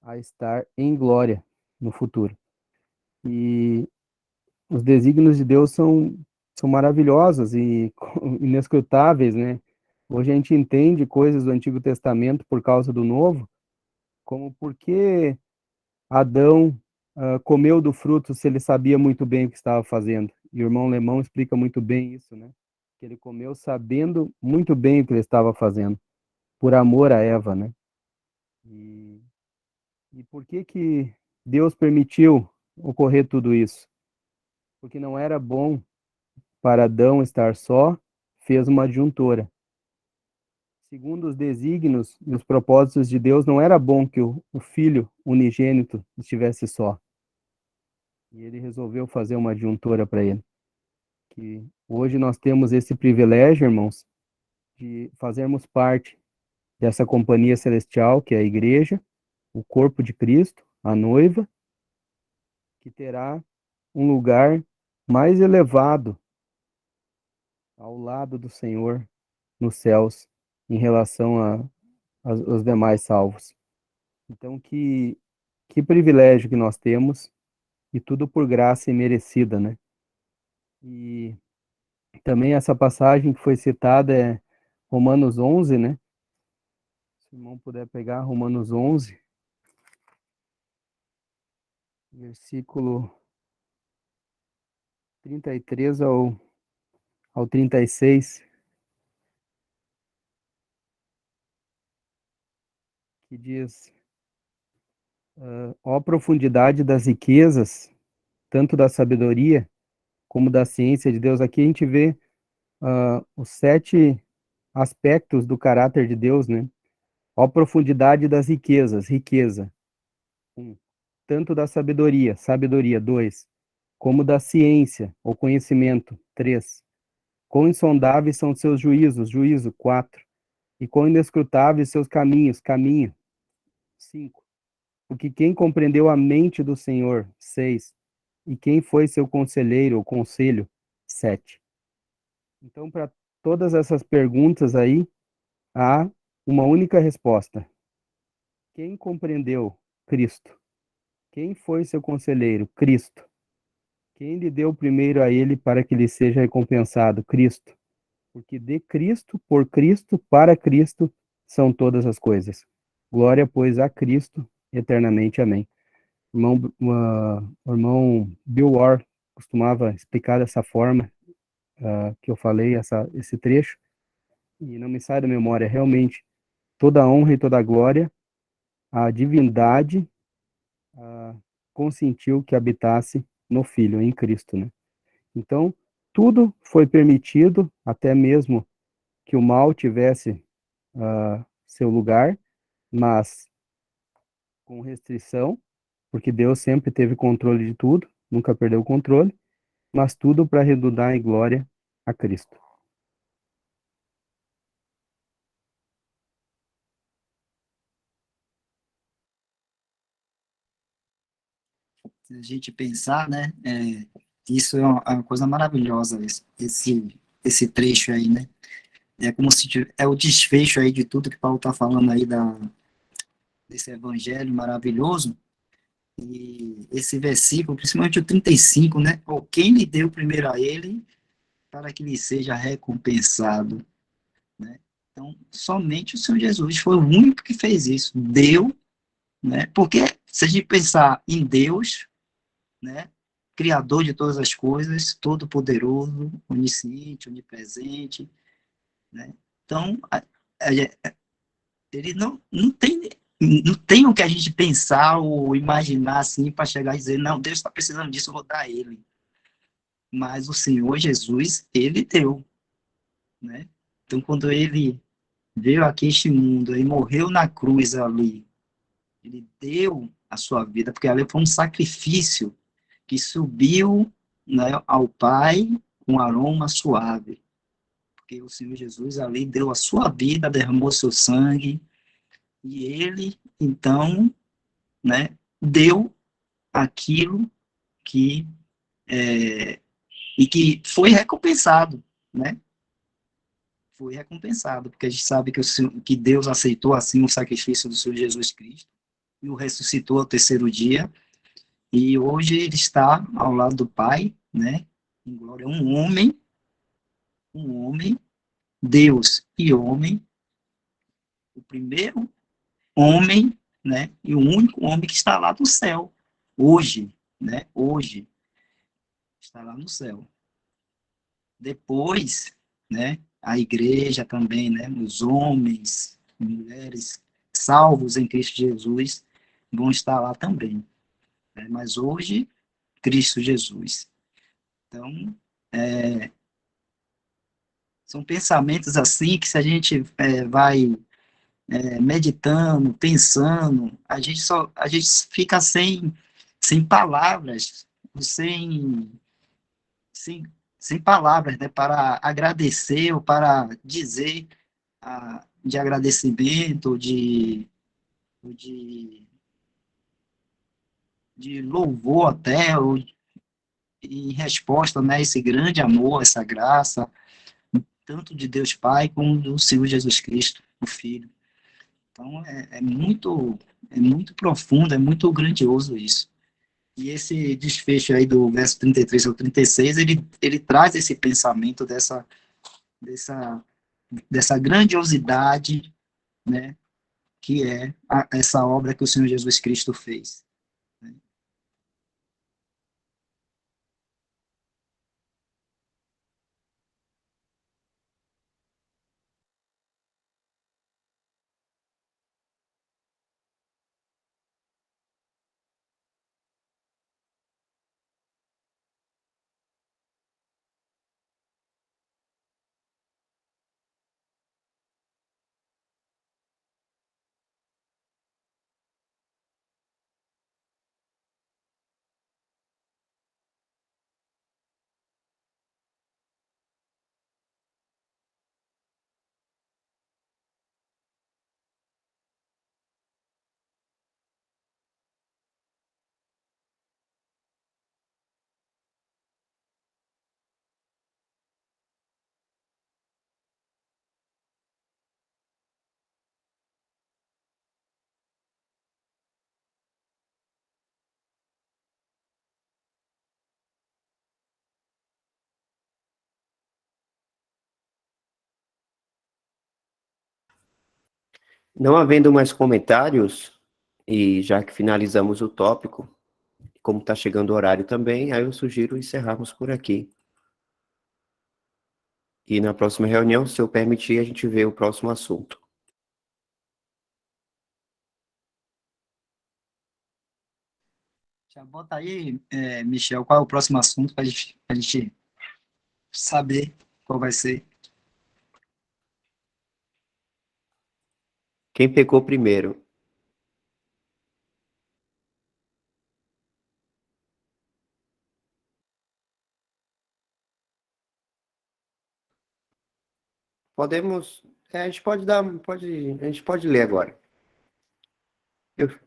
a estar em glória no futuro. E os desígnios de Deus são maravilhosos e inescrutáveis, né? Hoje a gente entende coisas do Antigo Testamento por causa do Novo, como por que Adão comeu do fruto se ele sabia muito bem o que estava fazendo. E o irmão Lemão explica muito bem isso, né? Que ele comeu sabendo muito bem o que ele estava fazendo, por amor a Eva, né? E, e por que que Deus permitiu ocorrer tudo isso? Porque não era bom para Adão estar só, fez uma adjuntora. Segundo os desígnios e os propósitos de Deus, não era bom que o filho unigênito estivesse só. E ele resolveu fazer uma adjuntora para ele. Que hoje nós temos esse privilégio, irmãos, de fazermos parte dessa companhia celestial, que é a igreja, o corpo de Cristo, a noiva, que terá um lugar mais elevado ao lado do Senhor nos céus em relação aos demais salvos. Então, que privilégio que nós temos, e tudo por graça imerecida, né? E também essa passagem que foi citada é Romanos 11, né? Se o irmão puder pegar Romanos 11, versículo 33 ao 36, que diz: ó profundidade das riquezas, tanto da sabedoria como da ciência de Deus. Aqui a gente vê os 7 aspectos do caráter de Deus, né? Ó profundidade das riquezas, riqueza. 1. Tanto da sabedoria, sabedoria. 2. Como da ciência, ou conhecimento. 3. Quão insondáveis são seus juízos, juízo. 4. E quão inescrutáveis seus caminhos, caminho. 5. Porque quem compreendeu a mente do Senhor? 6. E quem foi seu conselheiro ou conselho? 7. Então, para todas essas perguntas aí, há uma única resposta. Quem compreendeu? Cristo. Quem foi seu conselheiro? Cristo. Quem lhe deu primeiro a ele para que lhe seja recompensado? Cristo. Porque de Cristo, por Cristo, para Cristo são todas as coisas. Glória, pois, a Cristo eternamente. Amém. O irmão Bill Orr costumava explicar dessa forma que eu falei, esse trecho, e não me sai da memória. Realmente, toda a honra e toda a glória, a divindade consentiu que habitasse no Filho, em Cristo, né? Então, tudo foi permitido, até mesmo que o mal tivesse seu lugar, mas com restrição, porque Deus sempre teve controle de tudo, nunca perdeu o controle, mas tudo para redundar em glória a Cristo. Se a gente pensar, né, isso é uma coisa maravilhosa, esse trecho aí, né? É como se é o desfecho aí de tudo que Paulo está falando aí desse evangelho maravilhoso. E esse versículo, principalmente o 35, né? Ou quem lhe deu primeiro a ele para que lhe seja recompensado, né? Então, somente o Senhor Jesus foi o único que fez isso. Deu, né? Porque se a gente pensar em Deus, né? Criador de todas as coisas, todo-poderoso, onisciente, onipresente, né? Então, ele não tem o que a gente pensar ou imaginar assim para chegar e dizer, não, Deus está precisando disso, eu vou dar a ele. Mas o Senhor Jesus, ele deu, né? Então, quando ele veio aqui a este mundo e morreu na cruz ali, ele deu a sua vida, porque ali foi um sacrifício que subiu, né, ao Pai com aroma suave. Porque o Senhor Jesus ali deu a sua vida, derramou seu sangue, e ele, então, né, deu aquilo que e que foi recompensado, né? Foi recompensado, porque a gente sabe que Deus aceitou assim o sacrifício do Senhor Jesus Cristo e o ressuscitou ao terceiro dia, e hoje ele está ao lado do Pai, né? Em glória, um homem, Deus e homem, o primeiro homem, né? E o único homem que está lá no céu, hoje, né? Hoje, está lá no céu. Depois, né? A igreja também, né? Os homens, mulheres salvos em Cristo Jesus vão estar lá também. Né? Mas hoje, Cristo Jesus. Então, são pensamentos assim que se a gente vai meditando, pensando, a gente fica sem palavras, sem, sem, sem palavras, né, para agradecer ou para dizer de agradecimento, de, de louvor até, ou em resposta, né, a esse grande amor, essa graça, tanto de Deus Pai como do Senhor Jesus Cristo, o Filho. Então, é muito profundo, é muito grandioso isso. E esse desfecho aí do verso 33 ao 36, ele traz esse pensamento dessa, dessa grandiosidade, né, que é essa obra que o Senhor Jesus Cristo fez. Não havendo mais comentários, e já que finalizamos o tópico, como está chegando o horário também, aí eu sugiro encerrarmos por aqui. E na próxima reunião, se eu permitir, a gente vê o próximo assunto. Já bota aí, Michel, qual é o próximo assunto para a gente saber qual vai ser. Quem pecou primeiro? Podemos, a gente pode a gente pode ler agora. Eu fiquei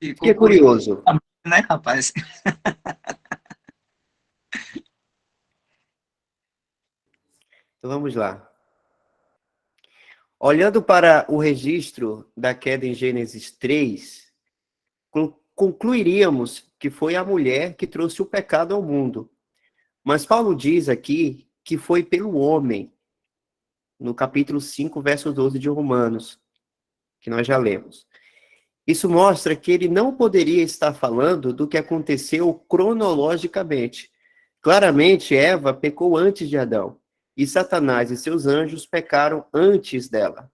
Ficou curioso, curioso. né, rapaz? Então vamos lá. Olhando para o registro da queda em Gênesis 3, concluiríamos que foi a mulher que trouxe o pecado ao mundo. Mas Paulo diz aqui que foi pelo homem, no capítulo 5, verso 12 de Romanos, que nós já lemos. Isso mostra que ele não poderia estar falando do que aconteceu cronologicamente. Claramente, Eva pecou antes de Adão, e Satanás e seus anjos pecaram antes dela.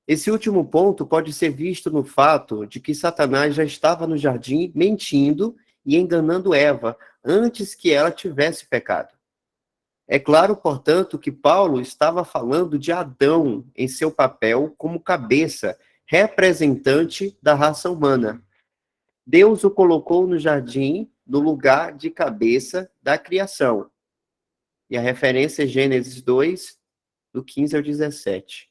Esse último ponto pode ser visto no fato de que Satanás já estava no jardim mentindo e enganando Eva antes que ela tivesse pecado. É claro, portanto, que Paulo estava falando de Adão em seu papel como cabeça, representante da raça humana. Deus o colocou no jardim, no lugar de cabeça da criação. E a referência é Gênesis 2, do 15 ao 17.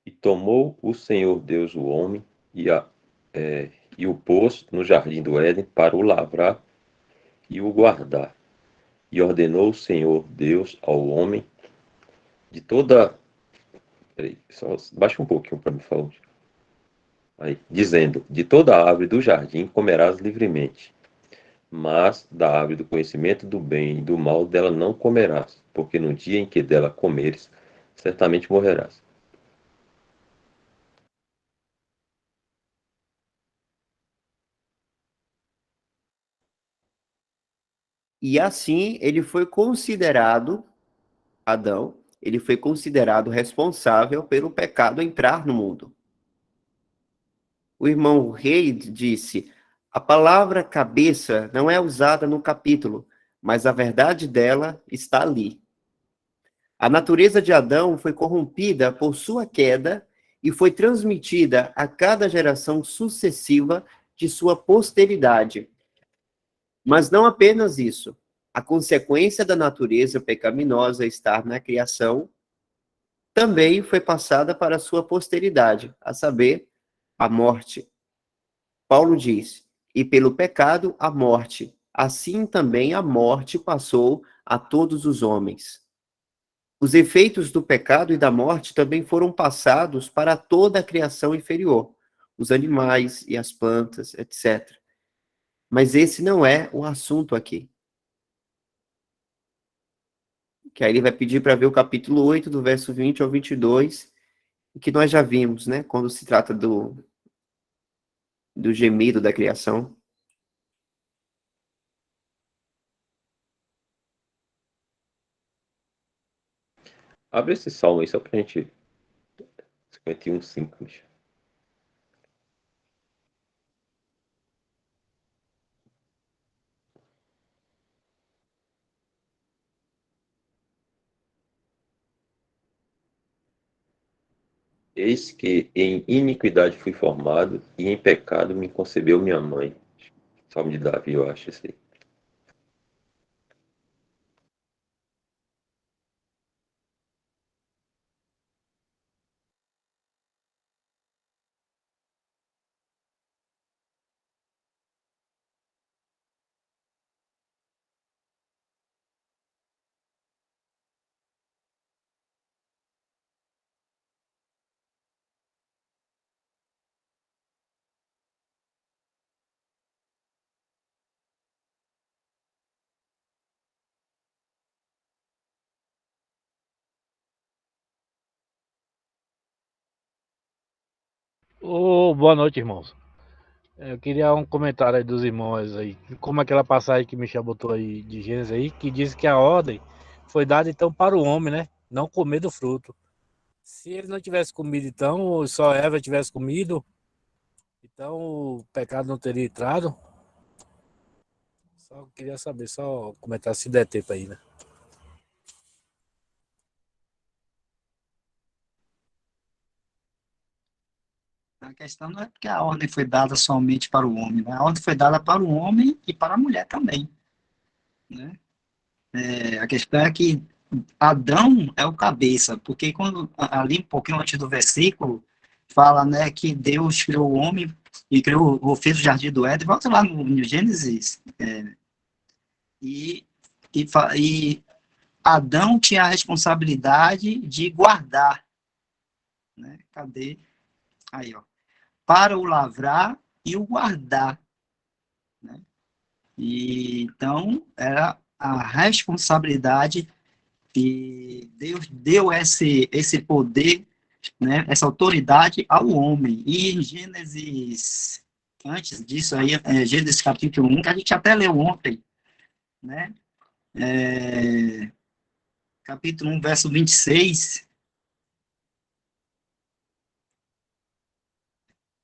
E tomou o Senhor Deus o homem e o pôs no jardim do Éden para o lavrar e o guardar. E ordenou o Senhor Deus ao homem de toda... Peraí, só baixa um pouquinho para me falar. Aí, dizendo, de toda árvore do jardim comerás livremente, mas da árvore do conhecimento do bem e do mal dela não comerás, porque no dia em que dela comeres, certamente morrerás. E assim ele foi considerado, Adão, ele foi considerado responsável pelo pecado entrar no mundo. O irmão Reid disse: a palavra cabeça não é usada no capítulo, mas a verdade dela está ali. A natureza de Adão foi corrompida por sua queda e foi transmitida a cada geração sucessiva de sua posteridade. Mas não apenas isso. A consequência da natureza pecaminosa estar na criação também foi passada para a sua posteridade, a saber, a morte. Paulo diz: e pelo pecado, a morte. assim também a morte passou a todos os homens. Os efeitos do pecado e da morte também foram passados para toda a criação inferior, os animais e as plantas, etc. Mas esse não é o assunto aqui. Que aí ele vai pedir para ver o capítulo 8, do verso 20 ao 22, que nós já vimos, né? Quando se trata do gemido da criação. Abre esse salmo aí só pra gente. 51:5, bicho. Eis que em iniquidade fui formado, e em pecado me concebeu minha mãe. Salmo de Davi, eu acho esse aí. Boa noite, irmãos. Eu queria um comentário aí dos irmãos aí. Como aquela passagem que Michel botou aí de Gênesis aí, que diz que a ordem foi dada então para o homem, né? Não comer do fruto. Se ele não tivesse comido, então, ou só Eva tivesse comido, então o pecado não teria entrado. Só queria saber, só comentar se der tempo aí, né? A questão não é porque a ordem foi dada somente para o homem, né? A ordem foi dada para o homem e para a mulher também, né? A questão é que Adão é o cabeça, porque quando ali um pouquinho antes do versículo fala, né, que Deus criou o homem e criou, fez o jardim do Éden, volta lá no Gênesis, e, e Adão tinha a responsabilidade de guardar, né? Cadê? Aí, ó. Para o lavrar e o guardar, né? E então era a responsabilidade e Deus deu esse poder, né, essa autoridade ao homem. E em Gênesis, antes disso aí, Gênesis capítulo 1, que a gente até leu ontem, né? Capítulo 1, verso 26,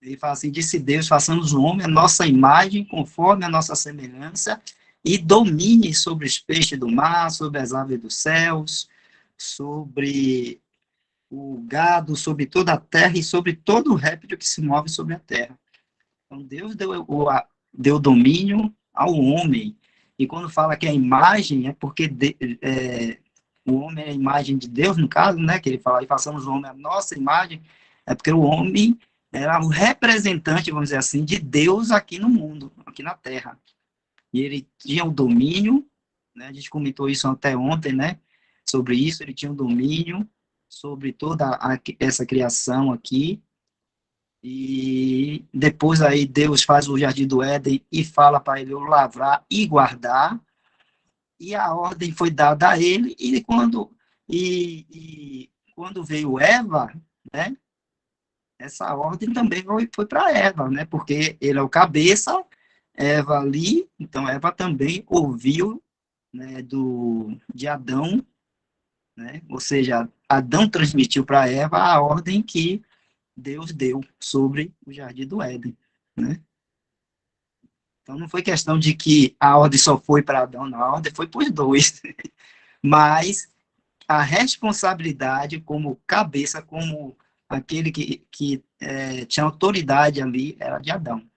ele fala assim: disse Deus, façamos o homem a nossa imagem, conforme a nossa semelhança, e domine sobre os peixes do mar, sobre as aves dos céus, sobre o gado, sobre toda a terra e sobre todo o réptil que se move sobre a terra. Então, Deus deu domínio ao homem. E quando fala que a imagem, é porque o homem é a imagem de Deus, no caso, né? Que ele fala, e façamos o homem a nossa imagem, é porque o homem era o representante, vamos dizer assim, de Deus aqui no mundo, aqui na terra. E ele tinha o domínio, né? A gente comentou isso até ontem, né? Sobre isso, ele tinha o domínio sobre toda essa criação aqui. E depois aí Deus faz o jardim do Éden e fala para ele lavrar e guardar. E a ordem foi dada a ele. E quando veio Eva, né? Essa ordem também foi para Eva, né? Porque ele é o cabeça, Eva ali, então Eva também ouviu, né, de Adão, né? Ou seja, Adão transmitiu para Eva a ordem que Deus deu sobre o jardim do Éden, né? Então não foi questão de que a ordem só foi para Adão, não, a ordem foi para os dois, mas a responsabilidade como cabeça, como aquele que tinha autoridade ali, era de Adão.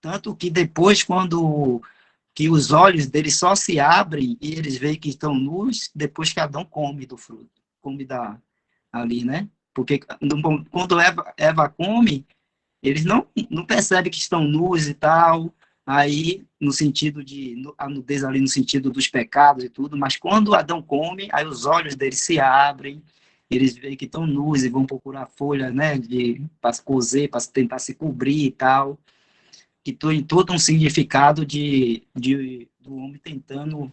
Tanto que depois, quando que os olhos deles só se abrem e eles veem que estão nus, depois que Adão come do fruto, come ali, né? Porque quando Eva come, eles não percebem que estão nus e tal, aí no sentido a nudez ali no sentido dos pecados e tudo, mas quando Adão come, aí os olhos deles se abrem, eles veem que estão nus e vão procurar folhas, né, para cozer, para tentar se cobrir e tal, que tem todo um significado do homem tentando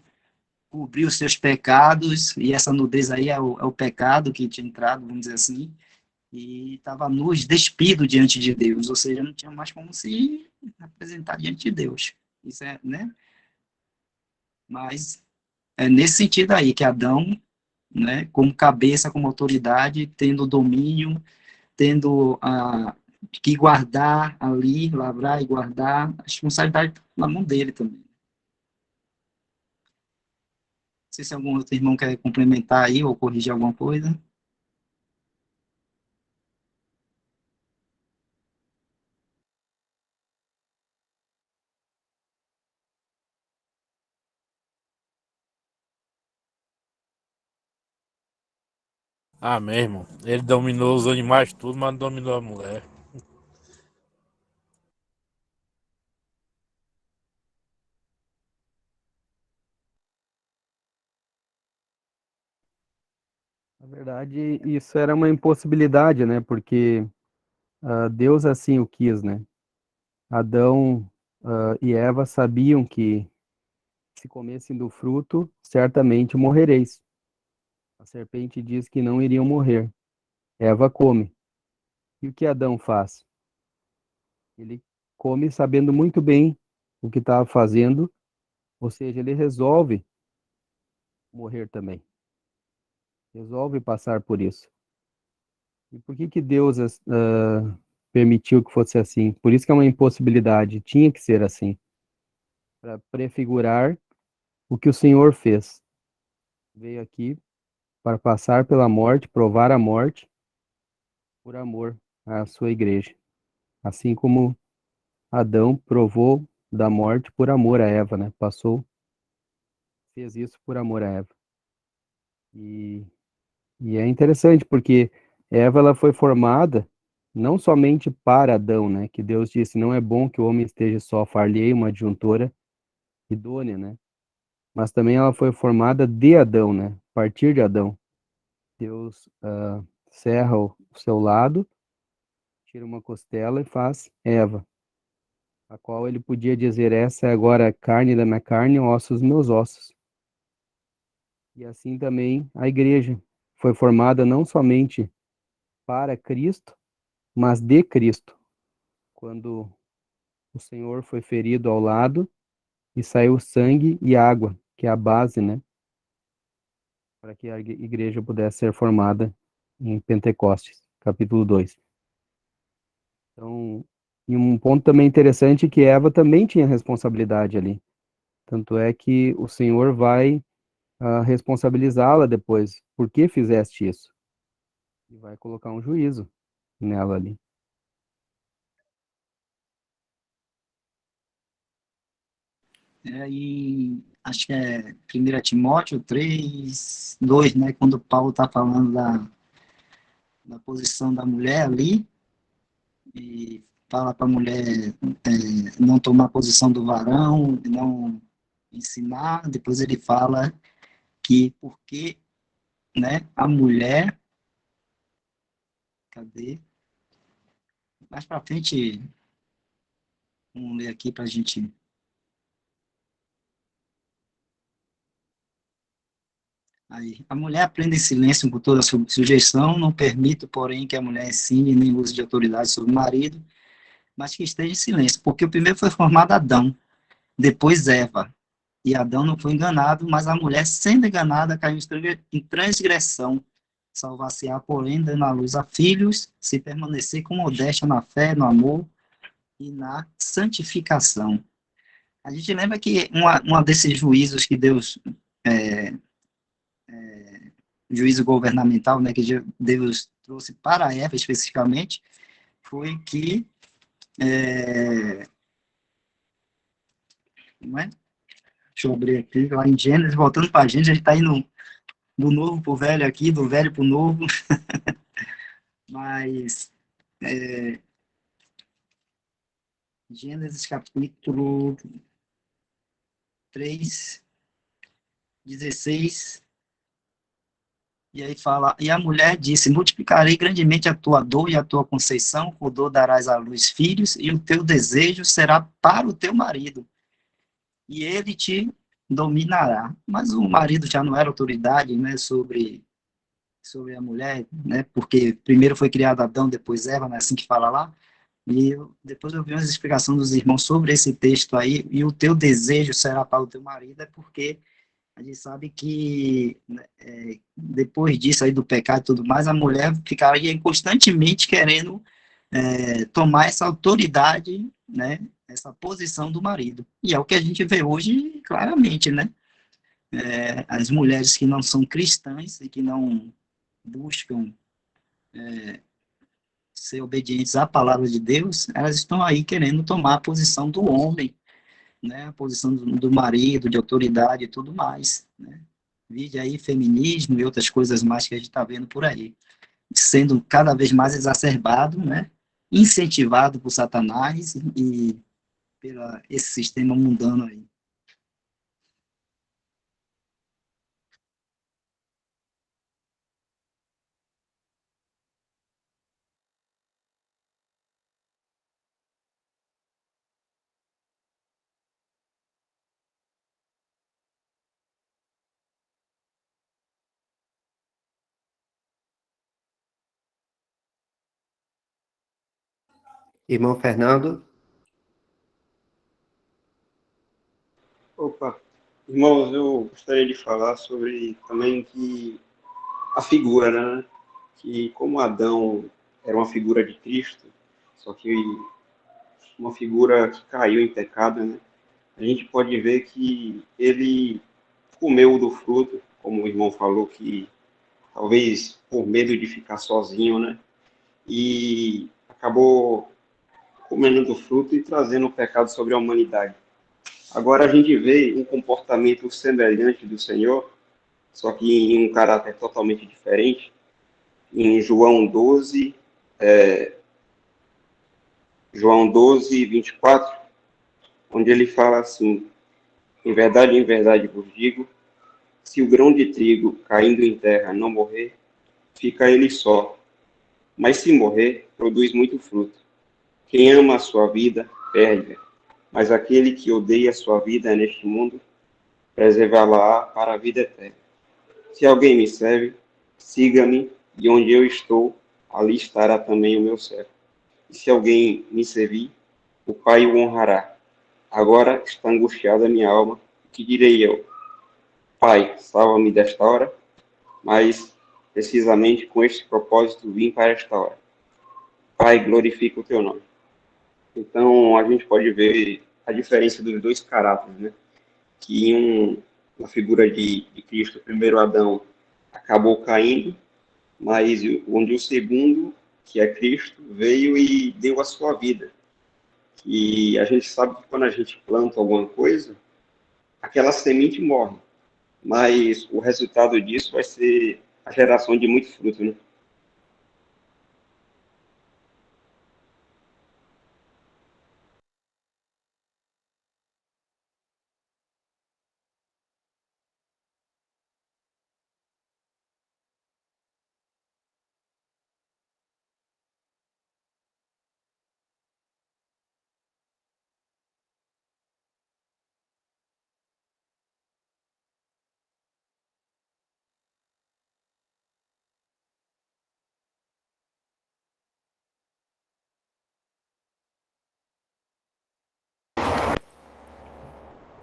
cobrir os seus pecados, e essa nudez aí é o pecado que tinha entrado, vamos dizer assim, e estava nus, despido diante de Deus, ou seja, não tinha mais como se apresentar diante de Deus. Isso é, né? Mas é nesse sentido aí que Adão, né, como cabeça, como autoridade, tendo domínio, tendo que guardar ali, lavrar e guardar, a responsabilidade na mão dele também. Não sei se algum outro irmão quer complementar aí ou corrigir alguma coisa. Amém, irmão. Ele dominou os animais tudo, mas não dominou a mulher. Na verdade, isso era uma impossibilidade, né? Porque Deus assim o quis, né? Adão, e Eva sabiam que se comessem do fruto, certamente morrereis. A serpente diz que não iriam morrer. Eva come. E o que Adão faz? Ele come sabendo muito bem o que estava fazendo, ou seja, ele resolve morrer também. Resolve passar por isso. E por que que Deus permitiu que fosse assim? Por isso que é uma impossibilidade. Tinha que ser assim, para prefigurar o que o Senhor fez. Veio aqui para passar pela morte, provar a morte, por amor à sua igreja. Assim como Adão provou da morte por amor a Eva, né? Fez isso por amor a Eva. E, e é interessante porque Eva ela foi formada não somente para Adão, né? Que Deus disse, não é bom que o homem esteja só, far-lhe-ei uma adjuntora idônea, né? Mas também ela foi formada de Adão, né? A partir de Adão. Deus serra o seu lado, tira uma costela e faz Eva, a qual ele podia dizer, essa é agora carne da minha carne, ossos dos meus ossos. E assim também a igreja foi formada não somente para Cristo, mas de Cristo. Quando o Senhor foi ferido ao lado e saiu sangue e água, que é a base, né, para que a igreja pudesse ser formada em Pentecostes, capítulo 2. Então, e um ponto também interessante é que Eva também tinha responsabilidade ali. Tanto é que o Senhor vai responsabilizá-la depois. Por que fizeste isso? E vai colocar um juízo nela ali. E acho que é 1 Timóteo 3:2, né, quando Paulo está falando da posição da mulher ali, e fala para a mulher não tomar a posição do varão, não ensinar, depois ele fala que porque, né, a mulher, cadê? Mais para frente, vamos ler aqui para a gente. Aí, a mulher aprende em silêncio por toda a sujeição, não permito, porém, que a mulher ensine nem use de autoridade sobre o marido, mas que esteja em silêncio, porque o primeiro foi formado Adão, depois Eva, e Adão não foi enganado, mas a mulher, sendo enganada, caiu em transgressão, salvar-se-á, porém, dando à luz a filhos, se permanecer com modéstia na fé, no amor e na santificação. A gente lembra que uma desses juízos que Deus é, juízo governamental, né, que Deus trouxe para Eva especificamente, foi que, não é? Deixa eu abrir aqui, lá em Gênesis, voltando para a gente está indo do novo para o velho aqui, do velho para o novo, mas Gênesis capítulo 3, 16. E aí fala, e a mulher disse, multiplicarei grandemente a tua dor e a tua conceição, por dor darás à luz filhos, e o teu desejo será para o teu marido, e ele te dominará. Mas o marido já não era autoridade, né, sobre a mulher, né, porque primeiro foi criado Adão, depois Eva, né, assim que fala lá, e depois eu vi umas explicações dos irmãos sobre esse texto aí, e o teu desejo será para o teu marido, é porque a gente sabe que né, depois disso aí do pecado e tudo mais, a mulher ficaria constantemente querendo tomar essa autoridade, né, essa posição do marido. E é o que a gente vê hoje claramente, né? As mulheres que não são cristãs e que não buscam ser obedientes à palavra de Deus, elas estão aí querendo tomar a posição do homem, né, a posição do marido, de autoridade e tudo mais, né? Vide aí feminismo e outras coisas mais que a gente está vendo por aí, sendo cada vez mais exacerbado, né, incentivado por Satanás e pela esse sistema mundano aí. Irmão Fernando, Opa, irmãos, eu gostaria de falar sobre também que a figura, né? Que como Adão era uma figura de Cristo, só que uma figura que caiu em pecado, né? A gente pode ver que ele comeu do fruto, como o irmão falou, que talvez por medo de ficar sozinho, né? E acabou comendo do fruto e trazendo o pecado sobre a humanidade. Agora a gente vê um comportamento semelhante do Senhor, só que em um caráter totalmente diferente, em João 12, 24, onde ele fala assim, em verdade vos digo, se o grão de trigo caindo em terra não morrer, fica ele só, mas se morrer, produz muito fruto. Quem ama a sua vida, perde-a, mas aquele que odeia a sua vida neste mundo, preservá-la para a vida eterna. Se alguém me serve, siga-me, e onde eu estou, ali estará também o meu servo. E se alguém me servir, o Pai o honrará. Agora está angustiada a minha alma. O que direi eu? Pai, salva-me desta hora, mas precisamente com este propósito vim para esta hora. Pai, glorifica o teu nome. Então, a gente pode ver a diferença dos dois caráteres, né? Que na figura de Cristo, o primeiro Adão, acabou caindo, mas onde o segundo, que é Cristo, veio e deu a sua vida. E a gente sabe que quando a gente planta alguma coisa, aquela semente morre, mas o resultado disso vai ser a geração de muito fruto, né?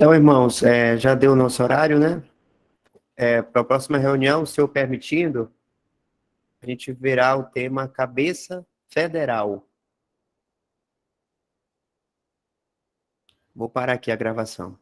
então, irmãos, já deu o nosso horário, né? Para a próxima reunião, se eu permitindo, a gente verá o tema Cabeça Federal. Vou parar aqui a gravação.